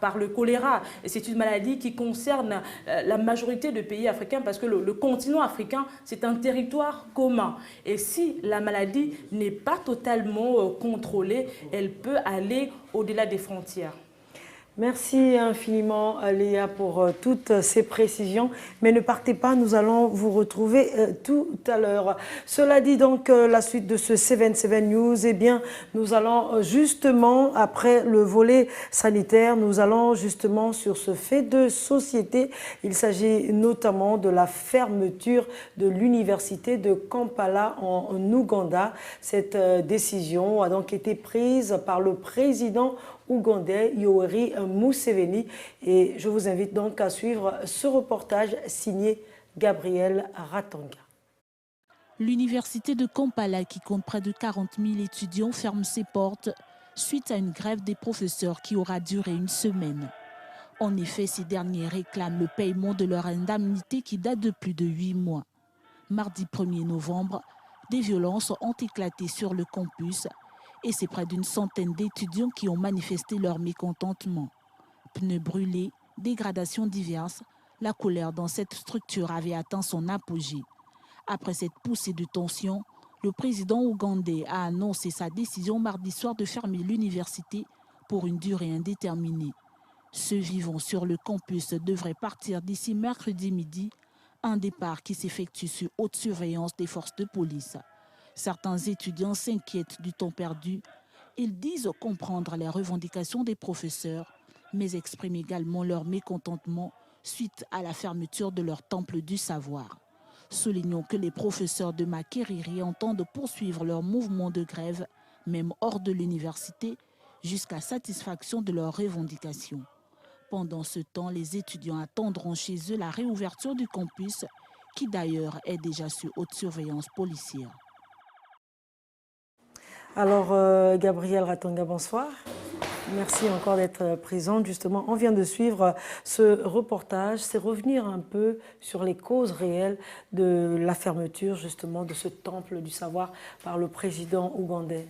par le choléra. Et c'est une maladie qui concerne la majorité des pays africains, parce que le continent africain, c'est un territoire commun. Et si la maladie n'est pas totalement contrôlée, elle peut aller au-delà des frontières. Merci infiniment, Léa, pour toutes ces précisions. Mais ne partez pas, nous allons vous retrouver tout à l'heure. Cela dit donc, la suite de ce 77 News, eh bien, nous allons justement, après le volet sanitaire, nous allons justement sur ce fait de société. Il s'agit notamment de la fermeture de l'université de Kampala en Ouganda. Cette décision a donc été prise par le président ougandais Yoweri Museveni. Et je vous invite donc à suivre ce reportage signé Gabriel Ratanga. L'université de Kampala, qui compte près de 40 000 étudiants, ferme ses portes suite à une grève des professeurs qui aura duré une semaine. En effet, ces derniers réclament le paiement de leur indemnité qui date de plus de 8 mois. Mardi 1er novembre, des violences ont éclaté sur le campus et c'est près d'une centaine d'étudiants qui ont manifesté leur mécontentement. Pneus brûlés, dégradations diverses, la colère dans cette structure avait atteint son apogée. Après cette poussée de tension, le président ougandais a annoncé sa décision mardi soir de fermer l'université pour une durée indéterminée. Ceux vivant sur le campus devraient partir d'ici mercredi midi, un départ qui s'effectue sous haute surveillance des forces de police. Certains étudiants s'inquiètent du temps perdu. Ils disent comprendre les revendications des professeurs, mais expriment également leur mécontentement suite à la fermeture de leur temple du savoir. Soulignons que les professeurs de Makerere entendent poursuivre leur mouvement de grève, même hors de l'université, jusqu'à satisfaction de leurs revendications. Pendant ce temps, les étudiants attendront chez eux la réouverture du campus, qui d'ailleurs est déjà sous haute surveillance policière. Alors, Gabrielle Ratanga, bonsoir. Merci encore d'être présente. Justement, on vient de suivre ce reportage. C'est revenir un peu sur les causes réelles de la fermeture, justement, de ce temple du savoir par le président ougandais.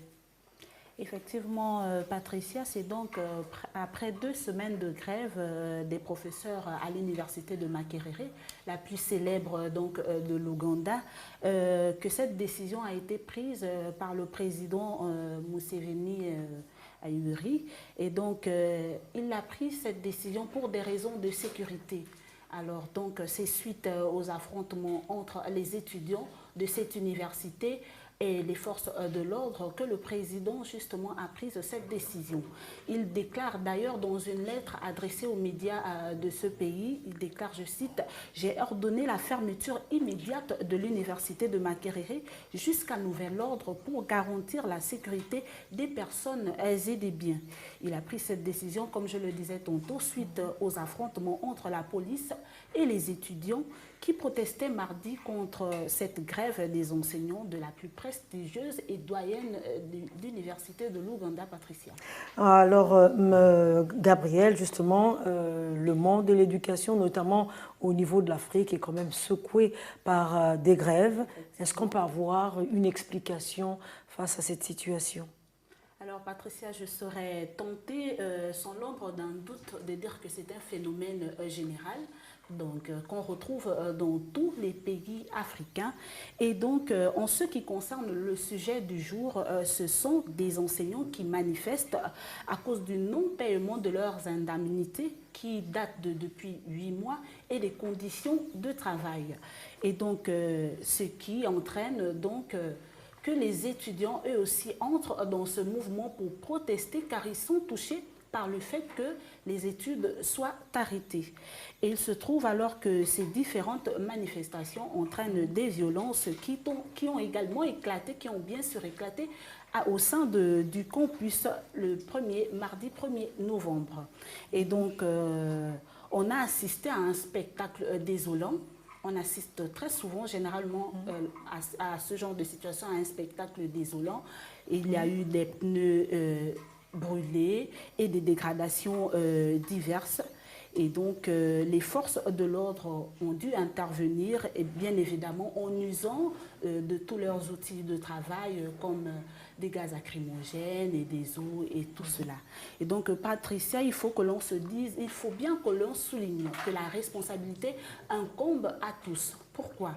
Effectivement, Patricia, c'est donc après 2 semaines de grève des professeurs à l'université de Makerere, la plus célèbre de l'Ouganda, que cette décision a été prise par le président Museveni Ayuri. Et donc, il a pris cette décision pour des raisons de sécurité. Alors, donc, c'est suite aux affrontements entre les étudiants de cette université et les forces de l'ordre que le président justement a pris cette décision. Il déclare d'ailleurs dans une lettre adressée aux médias de ce pays, il déclare, je cite, « J'ai ordonné la fermeture immédiate de l'université de Makerere jusqu'à nouvel ordre pour garantir la sécurité des personnes et des biens ». Il a pris cette décision, comme je le disais tantôt, suite aux affrontements entre la police et les étudiants qui protestaient mardi contre cette grève des enseignants de la plus prestigieuse et doyenne d'université de l'Ouganda, Patricia. Alors, Gabrielle, justement, le monde de l'éducation, notamment au niveau de l'Afrique, est quand même secoué par des grèves. Est-ce qu'on peut avoir une explication face à cette situation ? Alors Patricia, je serais tentée, sans l'ombre d'un doute, de dire que c'est un phénomène général, donc qu'on retrouve dans tous les pays africains. Et donc, en ce qui concerne le sujet du jour, ce sont des enseignants qui manifestent à cause du non-paiement de leurs indemnités qui datent depuis 8 mois et des conditions de travail. Et donc, ce qui entraîne donc que les étudiants, eux aussi, entrent dans ce mouvement pour protester car ils sont touchés par le fait que les études soient arrêtées. Et il se trouve alors que ces différentes manifestations entraînent des violences qui ont également éclaté, qui ont bien sûr éclaté au sein du campus le mardi 1er novembre. Et donc, on a assisté à un spectacle désolant. On assiste très souvent, généralement, à ce genre de situation, à un spectacle désolant. Il y a eu des pneus brûlés et des dégradations diverses. Et donc, les forces de l'ordre ont dû intervenir, et bien évidemment, en usant de tous leurs outils de travail, comme des gaz lacrymogènes et des eaux et tout cela. Et donc, Patricia, il faut que l'on se dise, il faut bien que l'on souligne que la responsabilité incombe à tous. Pourquoi ?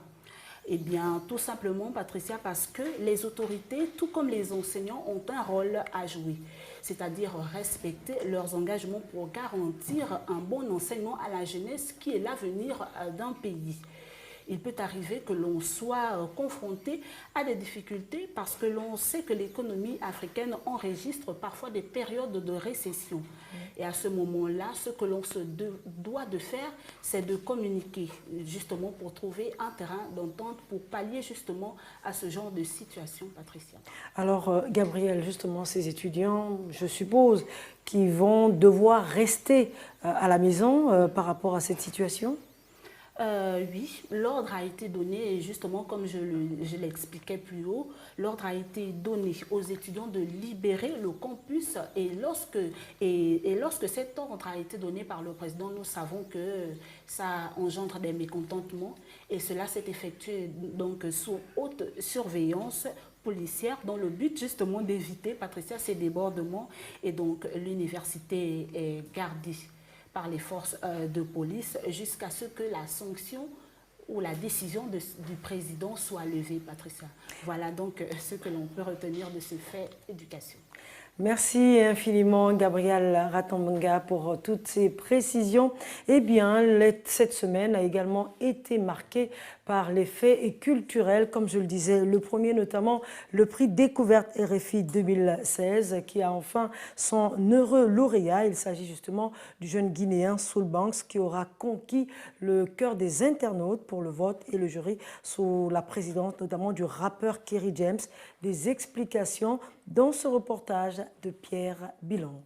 Eh bien, tout simplement, Patricia, parce que les autorités, tout comme les enseignants, ont un rôle à jouer, c'est-à-dire respecter leurs engagements pour garantir un bon enseignement à la jeunesse qui est l'avenir d'un pays. Il peut arriver que l'on soit confronté à des difficultés parce que l'on sait que l'économie africaine enregistre parfois des périodes de récession. Et à ce moment-là, ce que l'on se doit de faire, c'est de communiquer justement pour trouver un terrain d'entente pour pallier justement à ce genre de situation, Patricia. Alors, Gabrielle, justement, ces étudiants, je suppose, qui vont devoir rester à la maison par rapport à cette situation ? Oui, l'ordre a été donné, justement comme je l'expliquais plus haut, l'ordre a été donné aux étudiants de libérer le campus et lorsque cet ordre a été donné par le président, nous savons que ça engendre des mécontentements et cela s'est effectué donc sous haute surveillance policière dans le but justement d'éviter, Patricia, ces débordements et donc l'université est gardée par les forces de police jusqu'à ce que la sanction ou la décision du président soit levée, Patricia. Voilà donc ce que l'on peut retenir de ce fait éducation. Merci infiniment, Gabrielle Ratanga, pour toutes ces précisions. Eh bien, cette semaine a également été marquée par les faits culturels, comme je le disais. Le premier, notamment, le prix Découverte RFI 2016, qui a enfin son heureux lauréat. Il s'agit justement du jeune Guinéen Soul Banks, qui aura conquis le cœur des internautes pour le vote et le jury sous la présidence notamment du rappeur Kerry James. Des explications dans ce reportage de Pierre Bilang.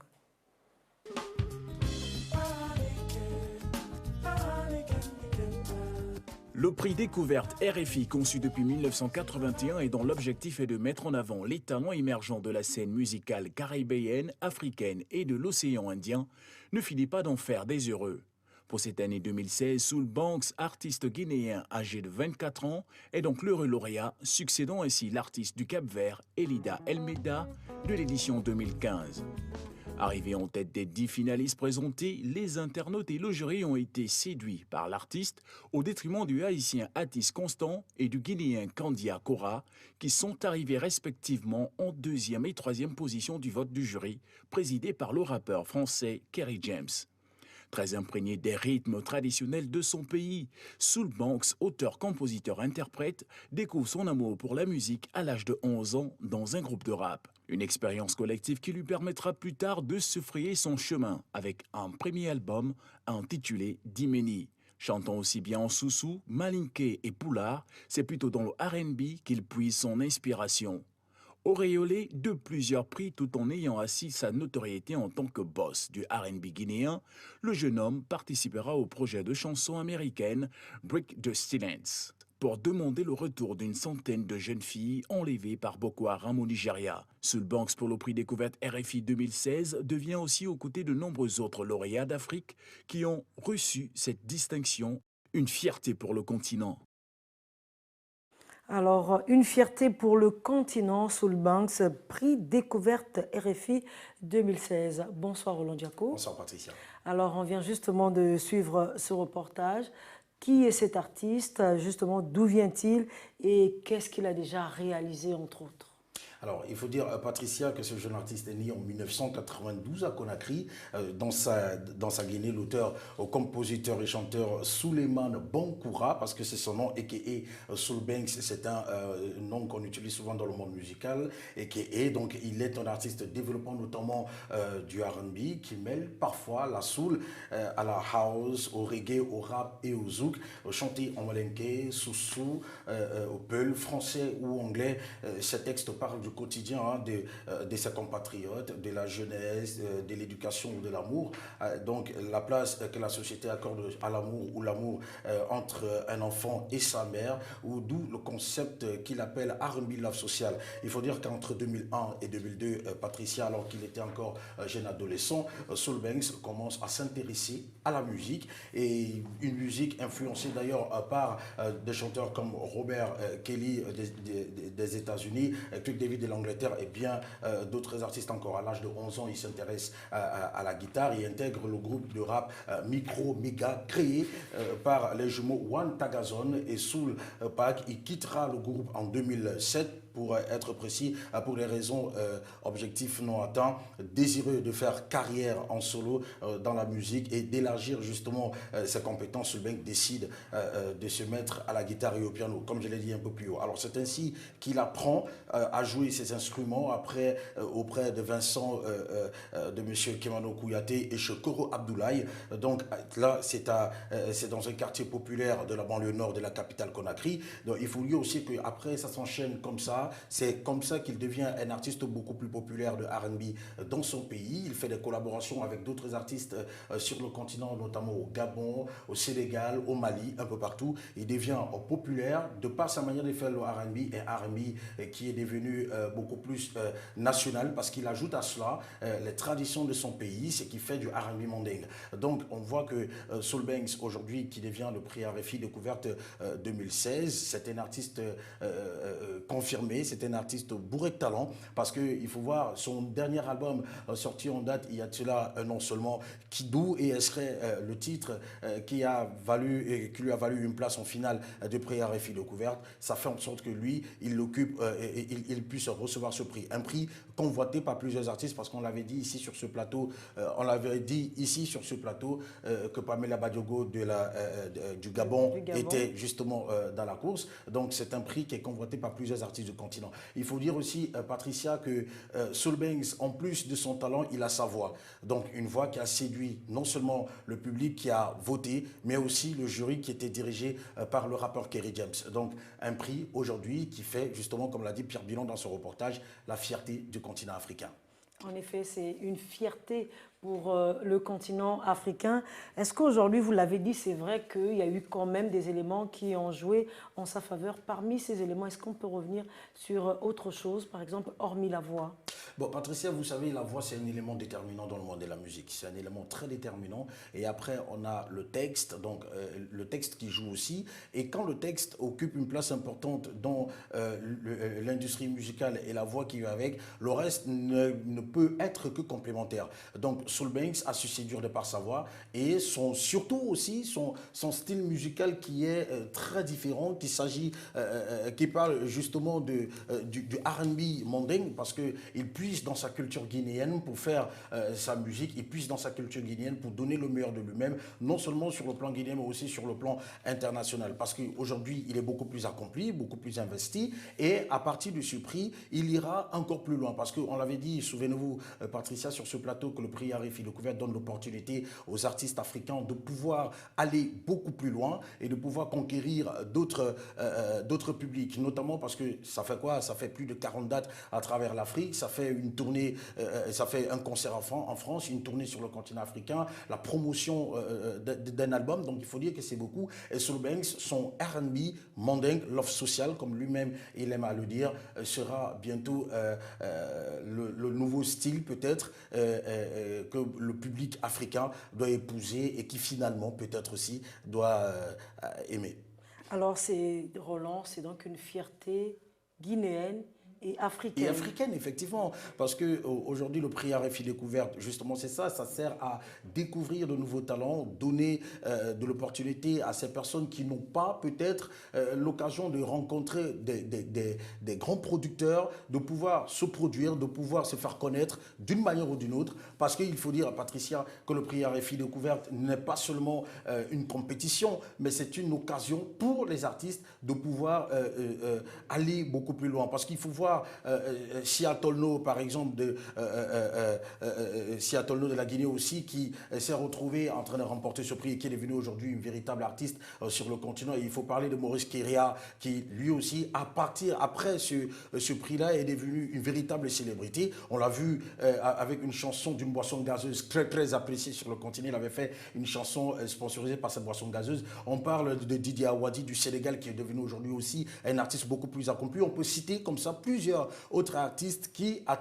Le prix Découverte RFI, conçu depuis 1981 et dont l'objectif est de mettre en avant les talents émergents de la scène musicale caribéenne, africaine et de l'océan Indien, ne finit pas d'en faire des heureux. Pour cette année 2016, Soul Banks, artiste guinéen âgé de 24 ans, est donc l'heureux lauréat, succédant ainsi l'artiste du Cap-Vert, Elida Elmeda, de l'édition 2015. Arrivé en tête des 10 finalistes présentés, les internautes et le jury ont été séduits par l'artiste au détriment du haïtien Atis Constant et du guinéen Kandia Kora, qui sont arrivés respectivement en 2e et 3e position du vote du jury, présidé par le rappeur français Kerry James. Très imprégné des rythmes traditionnels de son pays, Soul Banks, auteur, compositeur, interprète, découvre son amour pour la musique à l'âge de 11 ans dans un groupe de rap. Une expérience collective qui lui permettra plus tard de se frayer son chemin avec un premier album intitulé Dimeni. Chantant aussi bien en soussou, malinké et poulard, c'est plutôt dans le R&B qu'il puise son inspiration. Auréolé de plusieurs prix tout en ayant assis sa notoriété en tant que boss du R&B guinéen, le jeune homme participera au projet de chanson américaine Break the Silence pour demander le retour d'une centaine de jeunes filles enlevées par Boko Haram au Nigeria. Soul Banks pour le prix Découverte RFI 2016 devient aussi aux côtés de nombreux autres lauréats d'Afrique qui ont reçu cette distinction, une fierté pour le continent. Alors, une fierté pour le continent, Soul Banks, prix Découverte RFI 2016. Bonsoir Roland Diaco. Bonsoir Patricia. Alors, on vient justement de suivre ce reportage. Qui est cet artiste? Justement, d'où vient-il et qu'est-ce qu'il a déjà réalisé, entre autres? Alors, il faut dire, Patricia, que ce jeune artiste est né en 1992 à Conakry. Dans sa Guinée, l'auteur, compositeur et chanteur Souleymane Bankoura, parce que c'est son nom, a.k.a. Soul Banks, c'est un nom qu'on utilise souvent dans le monde musical, a.k.a. Donc, il est un artiste développant notamment du R&B, qui mêle parfois la soul à la house, au reggae, au rap et au zouk, chanté en malinké, soussou, au peul, français ou anglais. Ces textes parlent du quotidien de ses compatriotes, de la jeunesse, de l'éducation ou de l'amour. Donc la place que la société accorde à l'amour ou l'amour entre un enfant et sa mère, ou d'où le concept qu'il appelle R&B Love Social. Il faut dire qu'entre 2001 et 2002, Patricia, alors qu'il était encore jeune adolescent, Soul Banks commence à s'intéresser à la musique, et une musique influencée d'ailleurs par des chanteurs comme Robert Kelly des États-Unis, Cliff David de l'Angleterre et bien d'autres artistes encore. À l'âge de 11 ans, il s'intéresse à la guitare et intègre le groupe de rap Micro Mega, créé par les jumeaux One Tagazon et Soul Pack. Il quittera le groupe en 2007 pour être précis, pour des raisons objectifs non atteints, désireux de faire carrière en solo dans la musique et d'élargir justement ses compétences. Soul Banks décide de se mettre à la guitare et au piano, comme je l'ai dit un peu plus haut. Alors c'est ainsi qu'il apprend à jouer ses instruments après auprès de Vincent, de monsieur Kemano Kouyaté et Shokoro Abdoulaye. Donc là, c'est dans un quartier populaire de la banlieue nord de la capitale Conakry. Donc il faut dire aussi qu'après, ça s'enchaîne comme ça. C'est comme ça qu'il devient un artiste beaucoup plus populaire de R&B dans son pays. Il fait des collaborations avec d'autres artistes sur le continent, notamment au Gabon, au Sénégal, au Mali, un peu partout. Il devient populaire de par sa manière de faire le R&B, et R&B qui est devenu beaucoup plus national, parce qu'il ajoute à cela les traditions de son pays, ce qui fait du R&B mandingue. Donc on voit que Soul Banks aujourd'hui, qui devient le prix RFI Découverte 2016, c'est un artiste confirmé, c'est un artiste bourré de talent, parce qu'il faut voir son dernier album sorti en date il y a de cela un an seulement, Kidou, et elle serait le titre qui lui a valu une place en finale de prix RFI Découverte. Ça fait en sorte que lui, il l'occupe et il puisse recevoir ce prix. Un prix convoité par plusieurs artistes, parce qu'on l'avait dit ici sur ce plateau, que Pamela Badiogo du Gabon était justement dans la course. Donc c'est un prix qui est convoité par plusieurs artistes du continent. Il faut dire aussi, Patricia, que Soul Banks, en plus de son talent, il a sa voix. Donc une voix qui a séduit non seulement le public qui a voté, mais aussi le jury qui était dirigé par le rappeur Kerry James. Donc un prix aujourd'hui qui fait, justement, comme l'a dit Pierre Bilon dans son reportage, la fierté du continent africain. En effet, c'est une fierté pour le continent africain. Est-ce qu'aujourd'hui, vous l'avez dit, c'est vrai qu'il y a eu quand même des éléments qui ont joué en sa faveur. Parmi ces éléments, est-ce qu'on peut revenir sur autre chose, par exemple, hormis la voix? Bon, Patricia, vous savez, la voix, c'est un élément déterminant dans le monde de la musique. C'est un élément très déterminant. Et après, on a le texte, donc le texte qui joue aussi. Et quand le texte occupe une place importante dans l'industrie musicale et la voix qui va avec, le reste ne peut être que complémentaire. Donc, Soul Banks a su séduire de par sa voix et surtout aussi son style musical qui est très différent, qui parle justement du R&B mondain parce qu'il puise dans sa culture guinéenne pour faire sa musique, il puise dans sa culture guinéenne pour donner le meilleur de lui-même, non seulement sur le plan guinéen mais aussi sur le plan international parce qu'aujourd'hui il est beaucoup plus accompli, beaucoup plus investi et à partir de ce prix, il ira encore plus loin parce qu'on l'avait dit, souvenez-vous Patricia sur ce plateau que le prix RFI Découverte donne l'opportunité aux artistes africains de pouvoir aller beaucoup plus loin et de pouvoir conquérir d'autres publics, notamment parce que ça fait quoi? Ça fait plus de 40 dates à travers l'Afrique, ça fait une tournée, ça fait un concert en France, une tournée sur le continent africain, la promotion d'un album, donc il faut dire que c'est beaucoup. Et Soul Banks, son R&B, mandingue, love social, comme lui-même il aime à le dire, sera bientôt le nouveau style peut-être que le public africain doit épouser et qui finalement peut-être aussi doit aimer. Alors Roland, c'est donc une fierté guinéenne et africaine. Et africaine, effectivement, parce qu'aujourd'hui, le prix RFI Découverte, justement, c'est ça, ça sert à découvrir de nouveaux talents, donner de l'opportunité à ces personnes qui n'ont pas peut-être l'occasion de rencontrer des grands producteurs, de pouvoir se produire, de pouvoir se faire connaître d'une manière ou d'une autre, parce qu'il faut dire à Patricia que le prix RFI Découverte n'est pas seulement une compétition, mais c'est une occasion pour les artistes de pouvoir aller beaucoup plus loin, parce qu'il faut voir Sia Tolno, par exemple, Sia Tolno de la Guinée aussi, qui s'est retrouvé en train de remporter ce prix et qui est devenu aujourd'hui une véritable artiste sur le continent. Et il faut parler de Maurice Kéria, qui lui aussi, après ce prix-là, est devenu une véritable célébrité. On l'a vu avec une chanson d'une boisson gazeuse très, très appréciée sur le continent. Il avait fait une chanson sponsorisée par cette boisson gazeuse. On parle de Didier Awadi du Sénégal, qui est devenu aujourd'hui aussi un artiste beaucoup plus accompli. On peut citer comme ça plusieurs autres artistes qui, à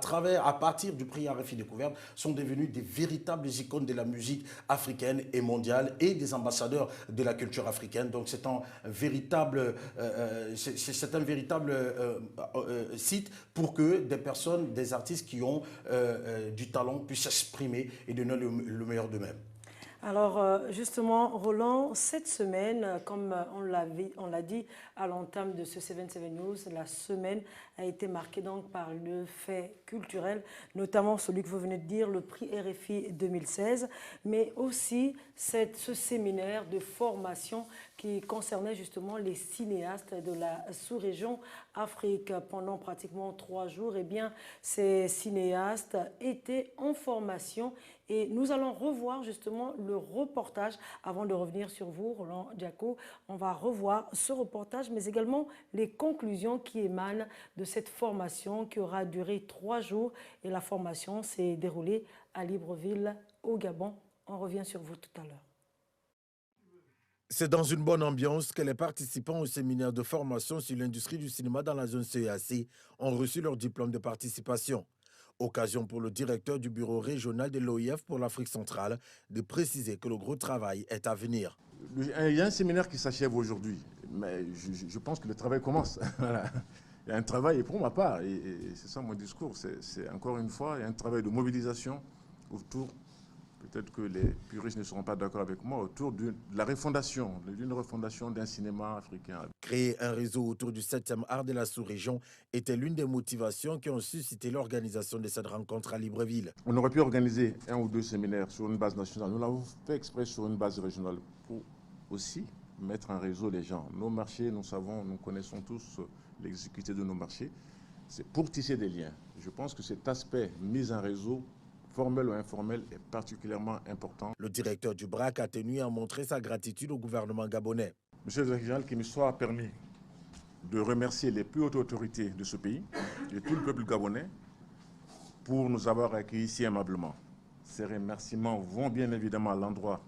partir du prix RFI Découverte, sont devenus des véritables icônes de la musique africaine et mondiale et des ambassadeurs de la culture africaine. Donc c'est un véritable site pour que des personnes, des artistes qui ont du talent puissent s'exprimer et donner le meilleur d'eux-mêmes. Alors justement, Roland, cette semaine, comme on l'a dit à l'entame de ce 77 News, la semaine a été marquée donc par le fait culturel, notamment celui que vous venez de dire, le prix RFI 2016, mais aussi ce séminaire de formation qui concernait justement les cinéastes de la sous-région Afrique. Pendant pratiquement 3 jours, eh bien, ces cinéastes étaient en formation et nous allons revoir justement le reportage. Avant de revenir sur vous, Roland Diaco, on va revoir ce reportage, mais également les conclusions qui émanent de cette formation qui aura duré 3 jours. Et la formation s'est déroulée à Libreville, au Gabon. On revient sur vous tout à l'heure. C'est dans une bonne ambiance que les participants au séminaire de formation sur l'industrie du cinéma dans la zone CEAC ont reçu leur diplôme de participation. Occasion pour le directeur du bureau régional de l'OIF pour l'Afrique centrale de préciser que le gros travail est à venir. Il y a un séminaire qui s'achève aujourd'hui, mais je pense que le travail commence. Voilà. Il y a un travail, et pour ma part, et c'est ça mon discours, c'est encore une fois, il y a un travail de mobilisation autour, peut-être que les puristes ne seront pas d'accord avec moi, autour de la refondation, d'une refondation d'un cinéma africain. Créer un réseau autour du 7e art de la sous-région était l'une des motivations qui ont suscité l'organisation de cette rencontre à Libreville. On aurait pu organiser 1 ou 2 séminaires sur une base nationale. Nous l'avons fait exprès sur une base régionale pour aussi mettre en réseau les gens. Nos marchés, nous connaissons tous l'exécuté de nos marchés. C'est pour tisser des liens. Je pense que cet aspect mise en réseau, formel ou informel, est particulièrement important. Le directeur du BRAC a tenu à montrer sa gratitude au gouvernement gabonais. Monsieur le directeur général, qu'il me soit permis de remercier les plus hautes autorités de ce pays et tout le peuple gabonais pour nous avoir accueillis si aimablement. Ces remerciements vont bien évidemment à l'endroit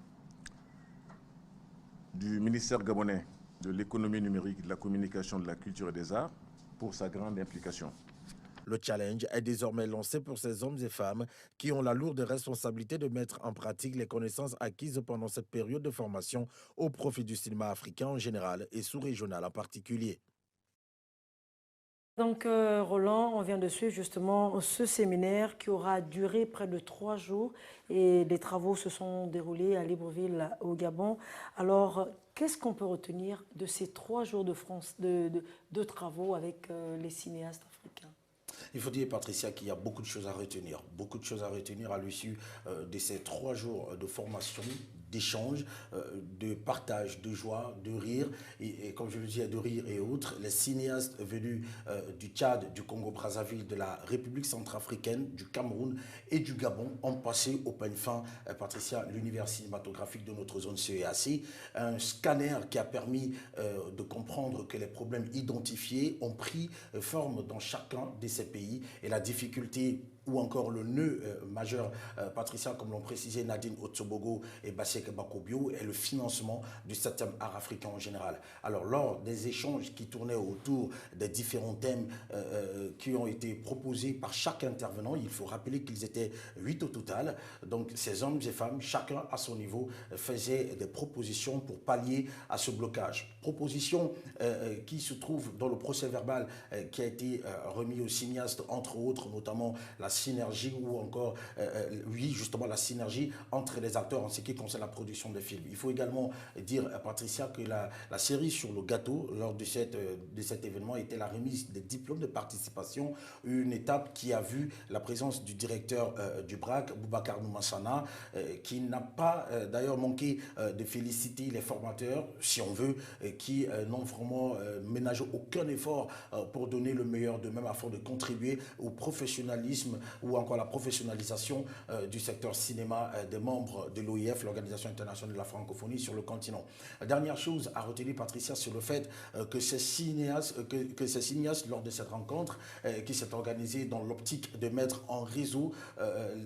du ministère gabonais de l'économie numérique, de la communication, de la culture et des arts pour sa grande implication. Le challenge est désormais lancé pour ces hommes et femmes qui ont la lourde responsabilité de mettre en pratique les connaissances acquises pendant cette période de formation au profit du cinéma africain en général et sous-régional en particulier. Donc, Roland, on vient de suivre justement ce séminaire qui aura duré près de 3 jours et les travaux se sont déroulés à Libreville, au Gabon. Alors, qu'est-ce qu'on peut retenir de ces 3 jours de travaux avec les cinéastes africains? Il faut dire, Patricia, qu'il y a beaucoup de choses à retenir. Beaucoup de choses à retenir à l'issue de ces 3 jours de formation, d'échange, de partage, de joie, de rire, et comme je le disais, de rire et autres. Les cinéastes venus du Tchad, du Congo-Brazzaville, de la République centrafricaine, du Cameroun et du Gabon ont passé au peigne fin, Patricia, l'univers cinématographique de notre zone CEAC. Un scanner qui a permis de comprendre que les problèmes identifiés ont pris forme dans chacun de ces pays et la difficulté ou encore le nœud majeur, Patricia, comme l'ont précisé Nadine Otsobogo et Bassek Bakobio, est le financement du 7e art africain en général. Alors, lors des échanges qui tournaient autour des différents thèmes qui ont été proposés par chaque intervenant, il faut rappeler qu'ils étaient 8 au total. Donc, ces hommes et femmes, chacun à son niveau, faisaient des propositions pour pallier à ce blocage. Propositions qui se trouvent dans le procès-verbal qui a été remis aux cinéastes, entre autres, notamment la synergie ou encore, oui, justement la synergie entre les acteurs en ce qui concerne la production des films. Il faut également dire, Patricia, que la série sur le gâteau, lors de cet événement, était la remise des diplômes de participation, une étape qui a vu la présence du directeur du BRAC, Boubacar Noumassana, qui n'a pas d'ailleurs manqué de féliciter les formateurs, si on veut, qui n'ont vraiment ménagé aucun effort pour donner le meilleur d'eux-mêmes afin de contribuer au professionnalisme ou encore la professionnalisation du secteur cinéma des membres de l'OIF, l'Organisation internationale de la francophonie sur le continent. Dernière chose à retenir, Patricia, sur le fait que ces cinéastes, lors de cette rencontre qui s'est organisée dans l'optique de mettre en réseau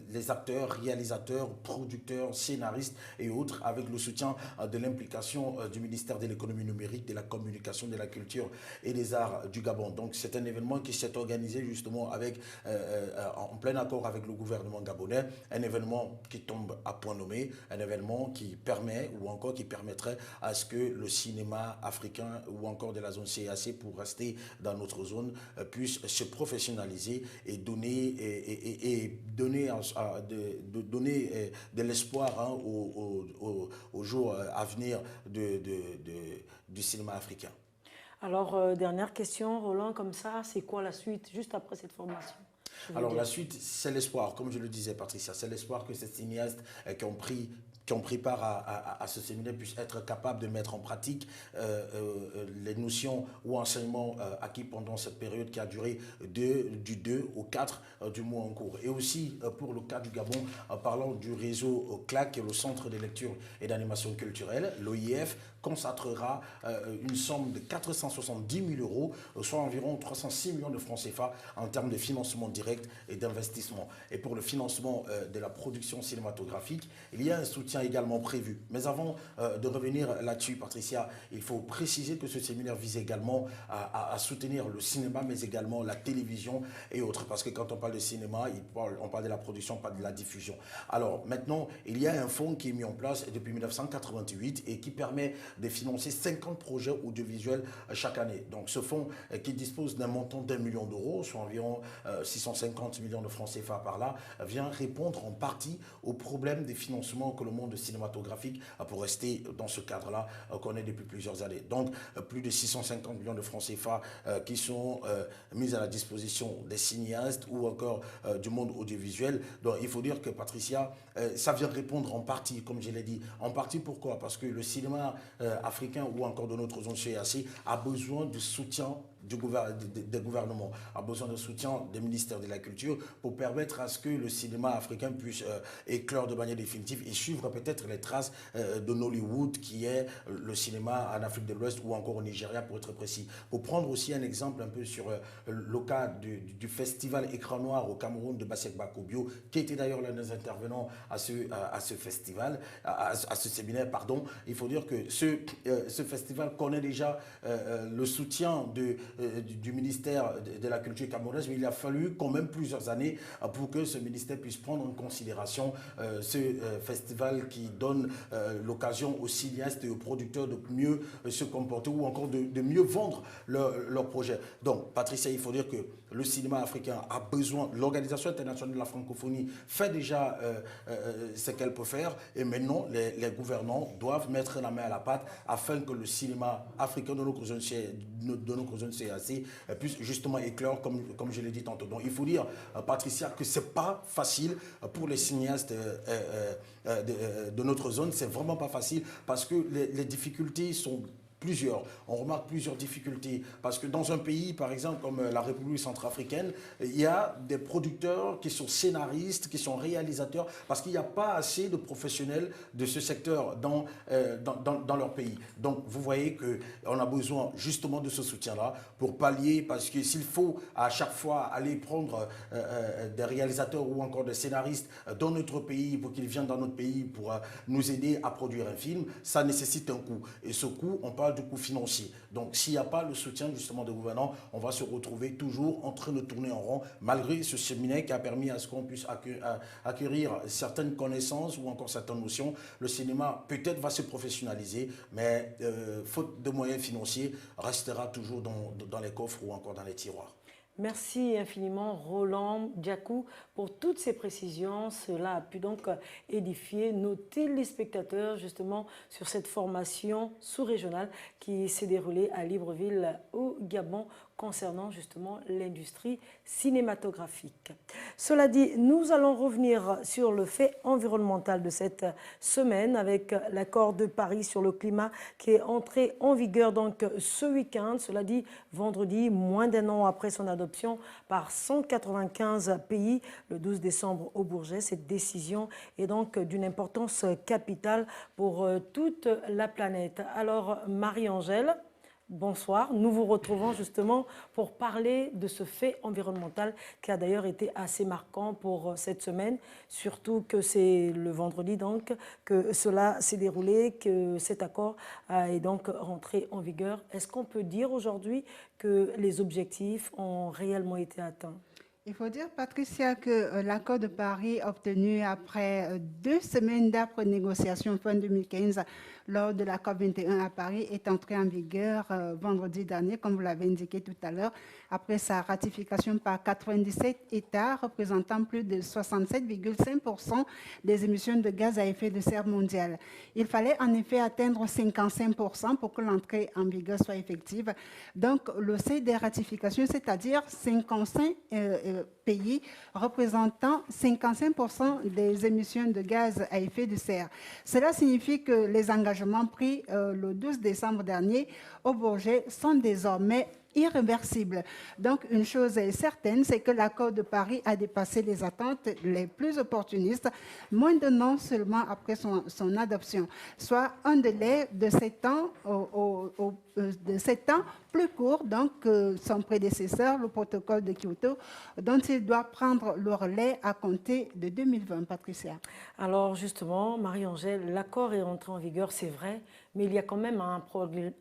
les acteurs, réalisateurs, producteurs, scénaristes et autres, avec le soutien de l'implication du ministère de l'économie numérique, de la communication, de la culture et des arts du Gabon. Donc c'est un événement qui s'est organisé justement avec en plein accord avec le gouvernement gabonais, un événement qui tombe à point nommé, un événement qui permet ou encore qui permettrait à ce que le cinéma africain ou encore de la zone CAC, pour rester dans notre zone, puisse se professionnaliser et donner de l'espoir aux jours à venir du cinéma africain. Alors, dernière question, Roland, comme ça, c'est quoi la suite juste après cette formation? Alors la suite, c'est l'espoir, comme je le disais, Patricia, c'est l'espoir que ces cinéastes qui ont pris part à ce séminaire puissent être capables de mettre en pratique les notions ou enseignements acquis pendant cette période qui a duré du 2 au 4 du mois en cours. Et aussi, pour le cas du Gabon, en parlant du réseau CLAC, qui est le Centre de lecture et d'animation culturelle, l'OIF consacrera une somme de 470 000 euros, soit environ 306 millions de francs CFA en termes de financement direct et d'investissement. Et pour le financement de la production cinématographique, il y a un soutien également prévu. Mais avant de revenir là-dessus, Patricia, il faut préciser que ce séminaire vise également à soutenir le cinéma, mais également la télévision et autres. Parce que quand on parle de cinéma, on parle de la production, pas de la diffusion. Alors maintenant, il y a un fonds qui est mis en place depuis 1988 et qui permet de financer 50 projets audiovisuels chaque année. Donc ce fonds qui dispose d'un montant d'1 million d'euros, soit environ 650 millions de francs CFA par là, vient répondre en partie aux problèmes des financements que le monde cinématographique, pour rester dans ce cadre-là, connaît depuis plusieurs années. Donc plus de 650 millions de francs CFA qui sont mis à la disposition des cinéastes ou encore du monde audiovisuel. Donc il faut dire que, Patricia, ça vient répondre en partie, comme je l'ai dit. En partie pourquoi? Parce que le cinéma africain ou encore de notre zone CAC a besoin de soutien des gouvernements, a besoin de soutien des ministères de la Culture pour permettre à ce que le cinéma africain puisse éclore de manière définitive et suivre peut-être les traces de Nollywood, qui est le cinéma en Afrique de l'Ouest ou encore au Nigeria pour être précis. Pour prendre aussi un exemple un peu sur le cas du festival Écran Noir au Cameroun de Bassek Bakobio, qui était d'ailleurs l'un des intervenants à ce festival, à ce séminaire, pardon. Il faut dire que ce festival connaît déjà le soutien du ministère de la Culture camerounaise, mais il a fallu quand même plusieurs années pour que ce ministère puisse prendre en considération ce festival qui donne l'occasion aux cinéastes et aux producteurs de mieux se comporter ou encore de mieux vendre leurs projets. Donc, Patricia, il faut dire que le cinéma africain a besoin, l'Organisation internationale de la francophonie fait déjà ce qu'elle peut faire, et maintenant les gouvernants doivent mettre la main à la pâte afin que le cinéma africain de notre zone CAC puisse justement éclore comme je l'ai dit tantôt. Donc il faut dire, Patricia, que c'est pas facile pour les cinéastes de notre zone, c'est vraiment pas facile parce que les difficultés sont plusieurs. On remarque plusieurs difficultés parce que dans un pays, par exemple, comme la République centrafricaine, il y a des producteurs qui sont scénaristes, qui sont réalisateurs, parce qu'il n'y a pas assez de professionnels de ce secteur dans leur pays. Donc, vous voyez qu'on a besoin justement de ce soutien-là pour pallier, parce que s'il faut à chaque fois aller prendre des réalisateurs ou encore des scénaristes dans notre pays pour qu'ils viennent dans notre pays pour nous aider à produire un film, ça nécessite un coût. Et ce coût, on parle du coût financier. Donc, s'il n'y a pas le soutien justement des gouvernants, on va se retrouver toujours en train de tourner en rond, malgré ce séminaire qui a permis à ce qu'on puisse acquérir certaines connaissances ou encore certaines notions. Le cinéma peut-être va se professionnaliser, mais faute de moyens financiers, restera toujours dans les coffres ou encore dans les tiroirs. Merci infiniment Roland Diakou pour toutes ces précisions. Cela a pu donc édifier nos téléspectateurs justement sur cette formation sous-régionale qui s'est déroulée à Libreville au Gabon concernant justement l'industrie cinématographique. Cela dit, nous allons revenir sur le fait environnemental de cette semaine avec l'accord de Paris sur le climat qui est entré en vigueur donc ce week-end. Cela dit, vendredi, moins d'un an après son adoption par 195 pays, le 12 décembre au Bourget. Cette décision est donc d'une importance capitale pour toute la planète. Alors, Marie-Angèle, bonsoir, nous vous retrouvons justement pour parler de ce fait environnemental qui a d'ailleurs été assez marquant pour cette semaine, surtout que c'est le vendredi donc que cela s'est déroulé, que cet accord est donc rentré en vigueur. Est-ce qu'on peut dire aujourd'hui que les objectifs ont réellement été atteints ? Il faut dire, Patricia, que l'accord de Paris obtenu après 2 semaines d'âpres négociations fin 2015 lors de la COP21 à Paris est entré en vigueur vendredi dernier, comme vous l'avez indiqué tout à l'heure, après sa ratification par 97 États représentant plus de 67,5% des émissions de gaz à effet de serre mondiales. Il fallait en effet atteindre 55% pour que l'entrée en vigueur soit effective. Donc, le seuil des ratifications, c'est-à-dire 55 pays représentant 55% des émissions de gaz à effet de serre. Cela signifie que les engagements pris le 12 décembre dernier au Bourget sont désormais irréversible. Donc, une chose est certaine, c'est que l'accord de Paris a dépassé les attentes les plus opportunistes, moins d'un an seulement après son adoption, soit un délai de 7 ans, de 7 ans plus court donc, que son prédécesseur, le protocole de Kyoto, dont il doit prendre le relais à compter de 2020. Patricia. Alors justement, Marie-Angèle, l'accord est entré en vigueur, c'est vrai, mais il y a quand même un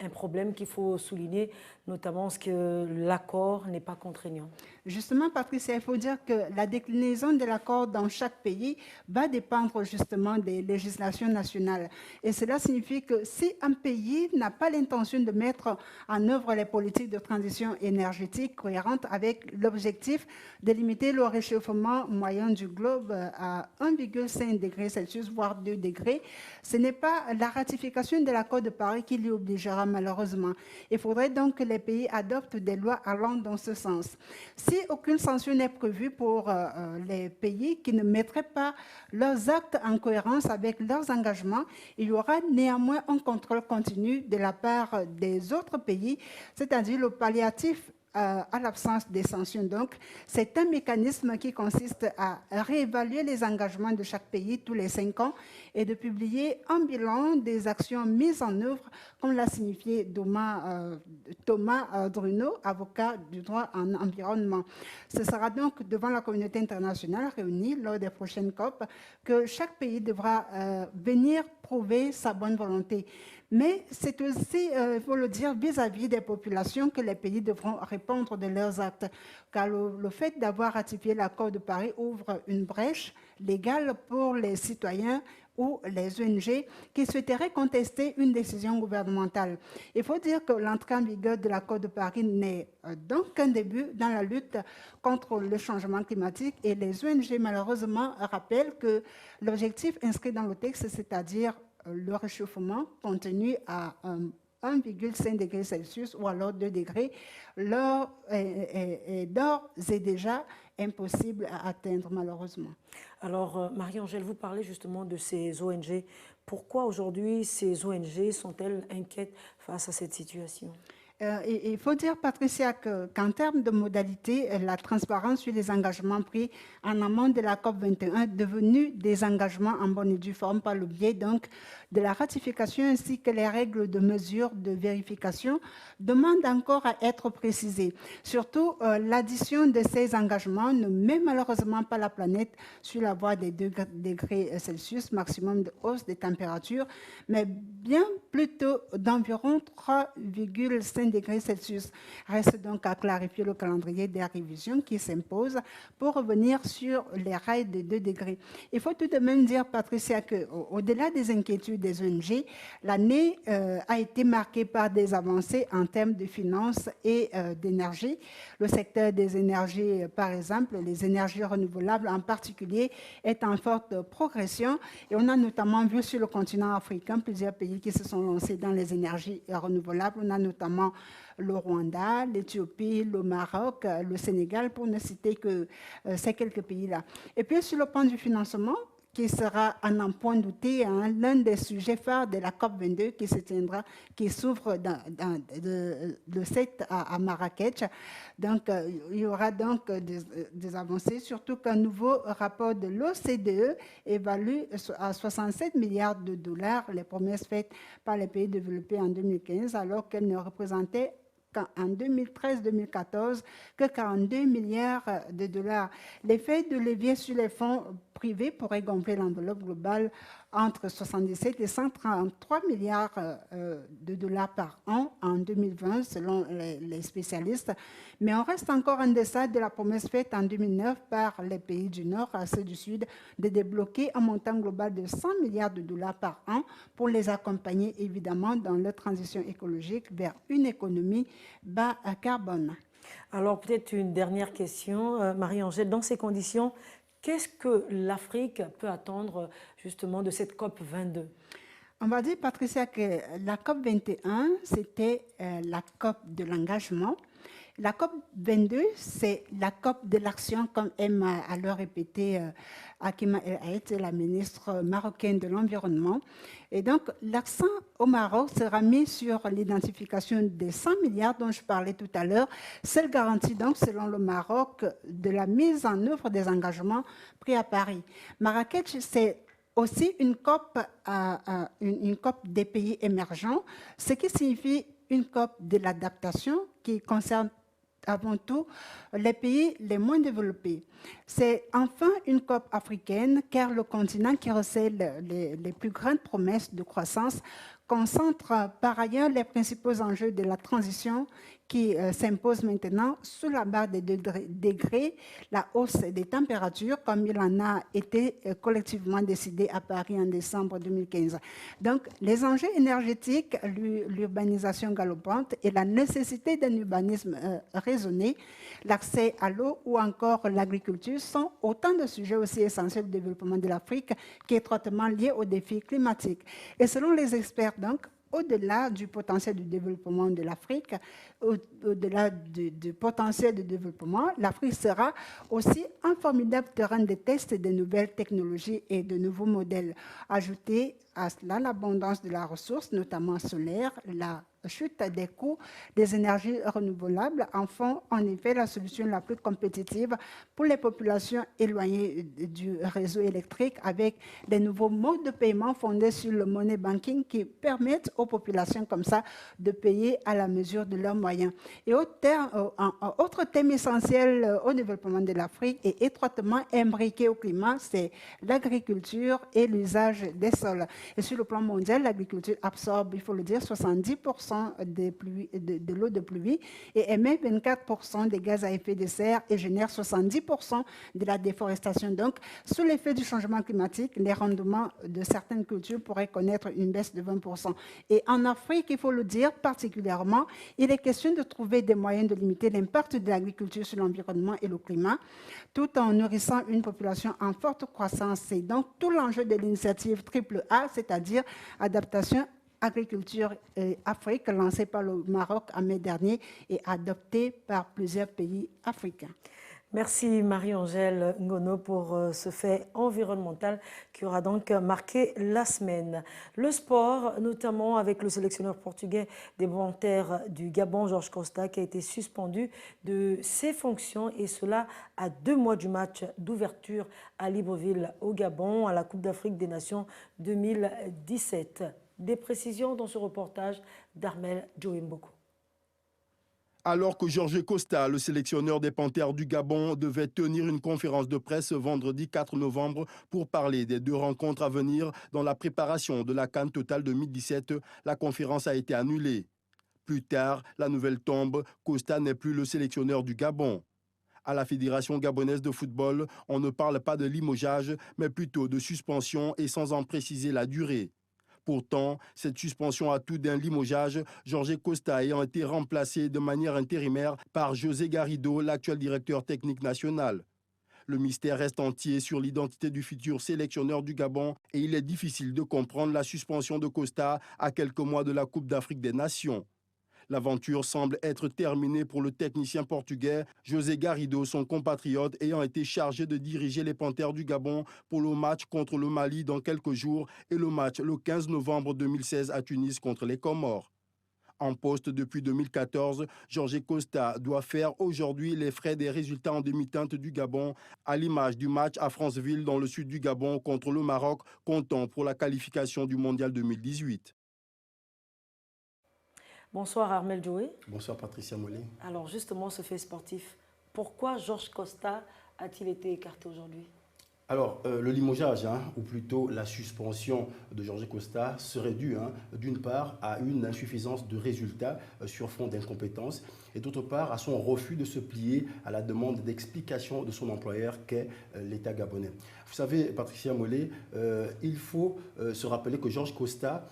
problème qu'il faut souligner, notamment ce que l'accord n'est pas contraignant. Justement, Patricia, il faut dire que la déclinaison de l'accord dans chaque pays va dépendre justement des législations nationales. Et cela signifie que si un pays n'a pas l'intention de mettre en œuvre les politiques de transition énergétique cohérentes avec l'objectif de limiter le réchauffement moyen du globe à 1,5 degré Celsius, voire 2 degrés, ce n'est pas la ratification de l'accord de Paris qui l'y obligera malheureusement. Il faudrait donc que les pays adoptent des lois allant dans ce sens. Si aucune sanction n'est prévue pour les pays qui ne mettraient pas leurs actes en cohérence avec leurs engagements, il y aura néanmoins un contrôle continu de la part des autres pays, c'est-à-dire le palliatif à l'absence des sanctions. Donc, c'est un mécanisme qui consiste à réévaluer les engagements de chaque pays tous les 5 ans et de publier un bilan des actions mises en œuvre, comme l'a signifié Thomas Druno, avocat du droit en environnement. Ce sera donc devant la communauté internationale réunie lors des prochaines COP que chaque pays devra venir prouver sa bonne volonté. Mais c'est aussi, il faut le dire, vis-à-vis des populations que les pays devront répondre de leurs actes. Car le fait d'avoir ratifié l'accord de Paris ouvre une brèche légale pour les citoyens ou les ONG qui souhaiteraient contester une décision gouvernementale. Il faut dire que l'entrée en vigueur de l'accord de Paris n'est donc qu'un début dans la lutte contre le changement climatique et les ONG malheureusement rappellent que l'objectif inscrit dans le texte, c'est-à-dire le réchauffement contenu à 1,5 degré Celsius ou alors 2 degrés, est d'ores et déjà impossible à atteindre malheureusement. Alors Marie-Angèle, vous parlez justement de ces ONG. Pourquoi aujourd'hui ces ONG sont-elles inquiètes face à cette situation ? Il faut dire, Patricia, qu'en termes de modalités, la transparence sur les engagements pris en amont de la COP21, devenus des engagements en bonne et due forme par le biais donc de la ratification ainsi que les règles de mesure de vérification, demandent encore à être précisées. Surtout, l'addition de ces engagements ne met malheureusement pas la planète sur la voie des 2 degrés Celsius maximum de hausse des températures, mais bien plutôt d'environ 3,5 degrés Celsius. Reste donc à clarifier le calendrier des révisions qui s'impose pour revenir sur les rails des 2 degrés. Il faut tout de même dire, Patricia, qu'au-delà des inquiétudes des ONG, l'année a été marquée par des avancées en termes de finances et d'énergie. Le secteur des énergies, par exemple, les énergies renouvelables en particulier, est en forte progression et on a notamment vu sur le continent africain plusieurs pays qui se sont lancés dans les énergies renouvelables. On a notamment le Rwanda, l'Éthiopie, le Maroc, le Sénégal, pour ne citer que ces quelques pays-là. Et puis sur le plan du financement, qui sera, à n'en point douter, l'un des sujets phares de la COP22 qui se tiendra, qui s'ouvre de 7 à Marrakech. Donc, il y aura donc des avancées, surtout qu'un nouveau rapport de l'OCDE évalue à 67 milliards de dollars les promesses faites par les pays développés en 2015, alors qu'elles ne représentaient en 2013-2014 que 42 milliards de dollars. L'effet de levier sur les fonds privés pourrait gonfler l'enveloppe globale entre 77 et 133 milliards de dollars par an en 2020, selon les spécialistes. Mais on reste encore en deçà de la promesse faite en 2009 par les pays du Nord à ceux du Sud de débloquer un montant global de 100 milliards de dollars par an pour les accompagner évidemment dans leur transition écologique vers une économie bas carbone. Alors peut-être une dernière question, Marie-Angèle, dans ces conditions, qu'est-ce que l'Afrique peut attendre justement de cette COP 22 ? On va dire, Patricia, que la COP 21, c'était la COP de l'engagement. La COP 22, c'est la COP de l'action, comme aime à le répéter Hakima El Hayed, la ministre marocaine de l'Environnement. Et donc, l'accent au Maroc sera mis sur l'identification des 100 milliards dont je parlais tout à l'heure, seule garantie donc, selon le Maroc, de la mise en œuvre des engagements pris à Paris. Marrakech, c'est aussi une COP des pays émergents, ce qui signifie une COP de l'adaptation qui concerne avant tout les pays les moins développés. C'est enfin une COP africaine, car le continent qui recèle les plus grandes promesses de croissance concentre par ailleurs les principaux enjeux de la transition qui s'impose maintenant sous la barre des 2 degrés, la hausse des températures, comme il en a été collectivement décidé à Paris en décembre 2015. Donc, les enjeux énergétiques, l'urbanisation galopante et la nécessité d'un urbanisme raisonné, l'accès à l'eau ou encore l'agriculture sont autant de sujets aussi essentiels du développement de l'Afrique qui est étroitement lié aux défis climatiques. Et selon les experts, donc, au-delà du potentiel de développement de l'Afrique, au-delà du potentiel de développement, l'Afrique sera aussi un formidable terrain de test de nouvelles technologies et de nouveaux modèles. Ajoutés à cela l'abondance de la ressource, notamment solaire, la chute des coûts des énergies renouvelables en font en effet la solution la plus compétitive pour les populations éloignées du réseau électrique, avec des nouveaux modes de paiement fondés sur le money banking qui permettent aux populations comme ça de payer à la mesure de leurs moyens. Et autre thème essentiel au développement de l'Afrique et étroitement imbriqué au climat, c'est l'agriculture et l'usage des sols. Et sur le plan mondial, l'agriculture absorbe, il faut le dire, 70% de l'eau de pluie et émet 24% des gaz à effet de serre et génère 70% de la déforestation. Donc, sous l'effet du changement climatique, les rendements de certaines cultures pourraient connaître une baisse de 20%. Et en Afrique, il faut le dire particulièrement, il est question de trouver des moyens de limiter l'impact de l'agriculture sur l'environnement et le climat, tout en nourrissant une population en forte croissance. C'est donc tout l'enjeu de l'initiative AAA, c'est-à-dire adaptation Agriculture et Afrique, lancée par le Maroc en mai dernier et adoptée par plusieurs pays africains. Merci Marie-Angèle Ngono pour ce fait environnemental qui aura donc marqué la semaine. Le sport, notamment avec le sélectionneur portugais des Panthères du Gabon, Jorge Costa, qui a été suspendu de ses fonctions, et cela à 2 mois du match d'ouverture à Libreville au Gabon à la Coupe d'Afrique des Nations 2017. Des précisions dans ce reportage d'Armel Joimboko. Alors que Jorge Costa, le sélectionneur des Panthères du Gabon, devait tenir une conférence de presse vendredi 4 novembre pour parler des 2 rencontres à venir dans la préparation de la CAN Total 2017, la conférence a été annulée. Plus tard, la nouvelle tombe, Costa n'est plus le sélectionneur du Gabon. À la Fédération gabonaise de football, on ne parle pas de limogeage, mais plutôt de suspension et sans en préciser la durée. Pourtant, cette suspension a tout d'un limogeage, Jorge Costa ayant été remplacé de manière intérimaire par José Garrido, l'actuel directeur technique national. Le mystère reste entier sur l'identité du futur sélectionneur du Gabon et il est difficile de comprendre la suspension de Costa à quelques mois de la Coupe d'Afrique des Nations. L'aventure semble être terminée pour le technicien portugais José Garrido, son compatriote ayant été chargé de diriger les Panthères du Gabon pour le match contre le Mali dans quelques jours et le match le 15 novembre 2016 à Tunis contre les Comores. En poste depuis 2014, Jorge Costa doit faire aujourd'hui les frais des résultats en demi-teinte du Gabon, à l'image du match à Franceville dans le sud du Gabon contre le Maroc, comptant pour la qualification du Mondial 2018. Bonsoir Armel Joé. Bonsoir Patricia Mollet. Alors justement, ce fait sportif, pourquoi Jorge Costa a-t-il été écarté aujourd'hui? Alors, le limogeage, ou plutôt la suspension de Jorge Costa, serait due, d'une part, à une insuffisance de résultats sur fond d'incompétence, et d'autre part, à son refus de se plier à la demande d'explication de son employeur qu'est l'État gabonais. Vous savez, Patricia Mollet, il faut se rappeler que Jorge Costa,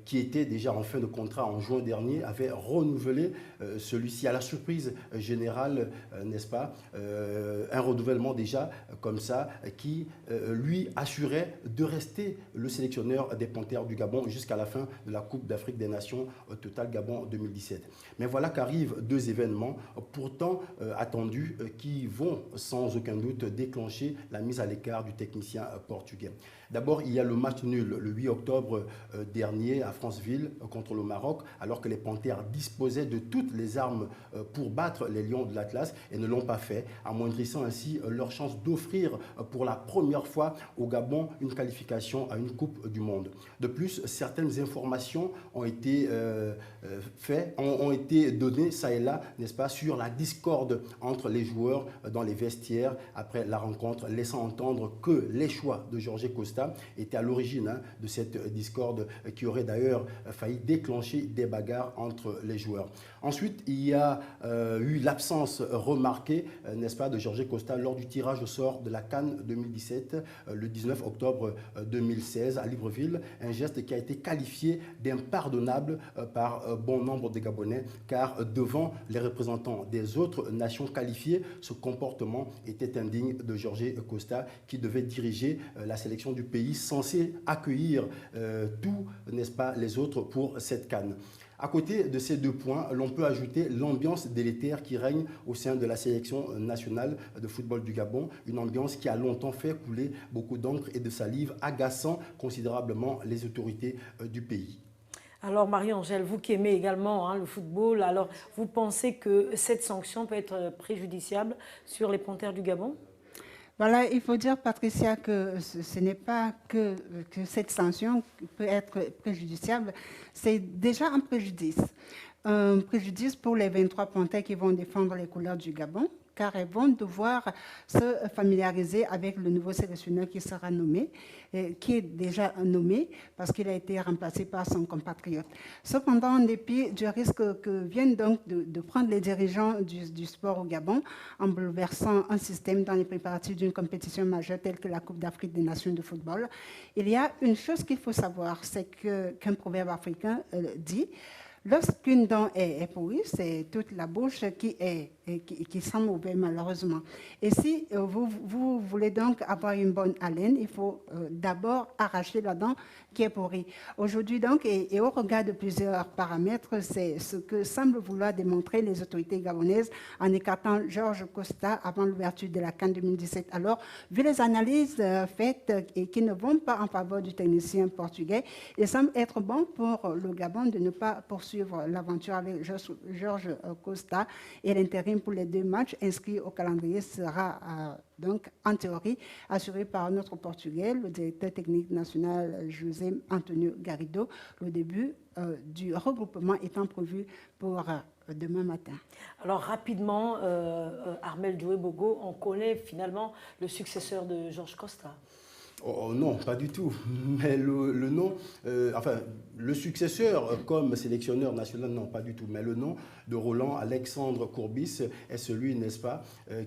qui était déjà en fin de contrat en juin dernier, avait renouvelé celui-ci à la surprise générale, n'est-ce pas, un renouvellement déjà comme ça, qui lui assurait de rester le sélectionneur des Panthères du Gabon jusqu'à la fin de la Coupe d'Afrique des Nations Total Gabon 2017. Mais voilà qu'arrivent 2 événements pourtant attendus qui vont sans aucun doute déclencher la mise à l'écart du technicien portugais. D'abord, il y a le match nul le 8 octobre dernier à Franceville contre le Maroc, alors que les Panthères disposaient de toutes les armes pour battre les Lions de l'Atlas et ne l'ont pas fait, amoindrissant ainsi leur chance d'offrir pour la première fois au Gabon une qualification à une Coupe du Monde. De plus, certaines informations ont été données ça et là, n'est-ce pas, sur la discorde entre les joueurs dans les vestiaires après la rencontre, laissant entendre que les choix de Jorge Costa était à l'origine de cette discorde qui aurait d'ailleurs failli déclencher des bagarres entre les joueurs. Ensuite, il y a eu l'absence remarquée, n'est-ce pas, de Jorge Costa lors du tirage au sort de la CAN 2017, le 19 octobre 2016 à Libreville, un geste qui a été qualifié d'impardonnable par bon nombre de Gabonais, car devant les représentants des autres nations qualifiées, ce comportement était indigne de Jorge Costa qui devait diriger la sélection du pays censé accueillir tous, n'est-ce pas, les autres pour cette CAN. À côté de ces 2 points, l'on peut ajouter l'ambiance délétère qui règne au sein de la sélection nationale de football du Gabon, une ambiance qui a longtemps fait couler beaucoup d'encre et de salive, agaçant considérablement les autorités du pays. Alors Marie-Angèle, vous qui aimez également le football, alors vous pensez que cette sanction peut être préjudiciable sur les Panthères du Gabon? Voilà, il faut dire, Patricia, que ce n'est pas que cette sanction peut être préjudiciable, c'est déjà un préjudice. Un préjudice pour les 23 Panthères qui vont défendre les couleurs du Gabon, car elles vont devoir se familiariser avec le nouveau sélectionneur qui sera nommé, qui est déjà nommé parce qu'il a été remplacé par son compatriote. Cependant, en dépit du risque que viennent donc de prendre les dirigeants du sport au Gabon en bouleversant un système dans les préparatifs d'une compétition majeure telle que la Coupe d'Afrique des Nations de football, il y a une chose qu'il faut savoir, c'est qu'un proverbe africain dit: lorsqu'une dent est pourrie, c'est toute la bouche qui sent mauvais, malheureusement. Et si vous voulez donc avoir une bonne haleine, il faut d'abord arracher la dent qui est pourrie. Aujourd'hui, donc, et au regard de plusieurs paramètres, c'est ce que semblent vouloir démontrer les autorités gabonaises en écartant Georges Costa avant l'ouverture de la CAN 2017. Alors, vu les analyses faites et qui ne vont pas en faveur du technicien portugais, il semble être bon pour le Gabon de ne pas poursuivre l'aventure avec Georges Costa, et l'intérim pour les 2 matchs inscrits au calendrier sera donc en théorie assuré par notre Portugais, le directeur technique national José Antonio Garrido, le début du regroupement étant prévu pour demain matin. Alors rapidement, Armel Doué-Bogo, on connaît finalement le successeur de Georges Costa. Oh, non, pas du tout. Mais le nom, enfin, le successeur comme sélectionneur national, non, pas du tout. Mais le nom de Roland Alexandre Courbis est celui, n'est-ce pas,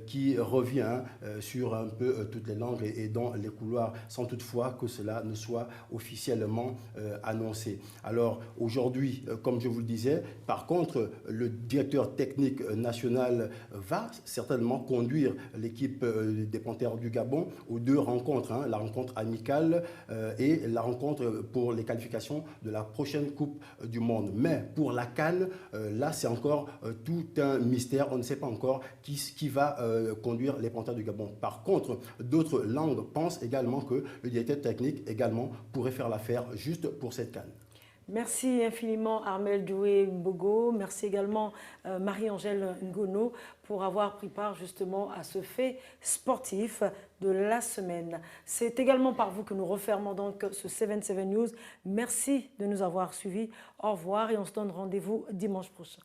qui revient sur un peu toutes les langues et dans les couloirs, sans toutefois que cela ne soit officiellement annoncé. Alors aujourd'hui, comme je vous le disais, par contre, le directeur technique national va certainement conduire l'équipe des Panthères du Gabon aux 2 rencontres, la rencontre amicale et la rencontre pour les qualifications de la prochaine Coupe du Monde. Mais pour la CAN, là c'est encore tout un mystère. On ne sait pas encore qui va conduire les Panthères du Gabon. Par contre, d'autres langues pensent également que le directeur technique également pourrait faire l'affaire juste pour cette CAN. Merci infiniment Armel Doué-Bogo. Merci également Marie-Angèle Ngono pour avoir pris part justement à ce fait sportif de la semaine. C'est également par vous que nous refermons donc ce 77 News. Merci de nous avoir suivis. Au revoir et on se donne rendez-vous dimanche prochain.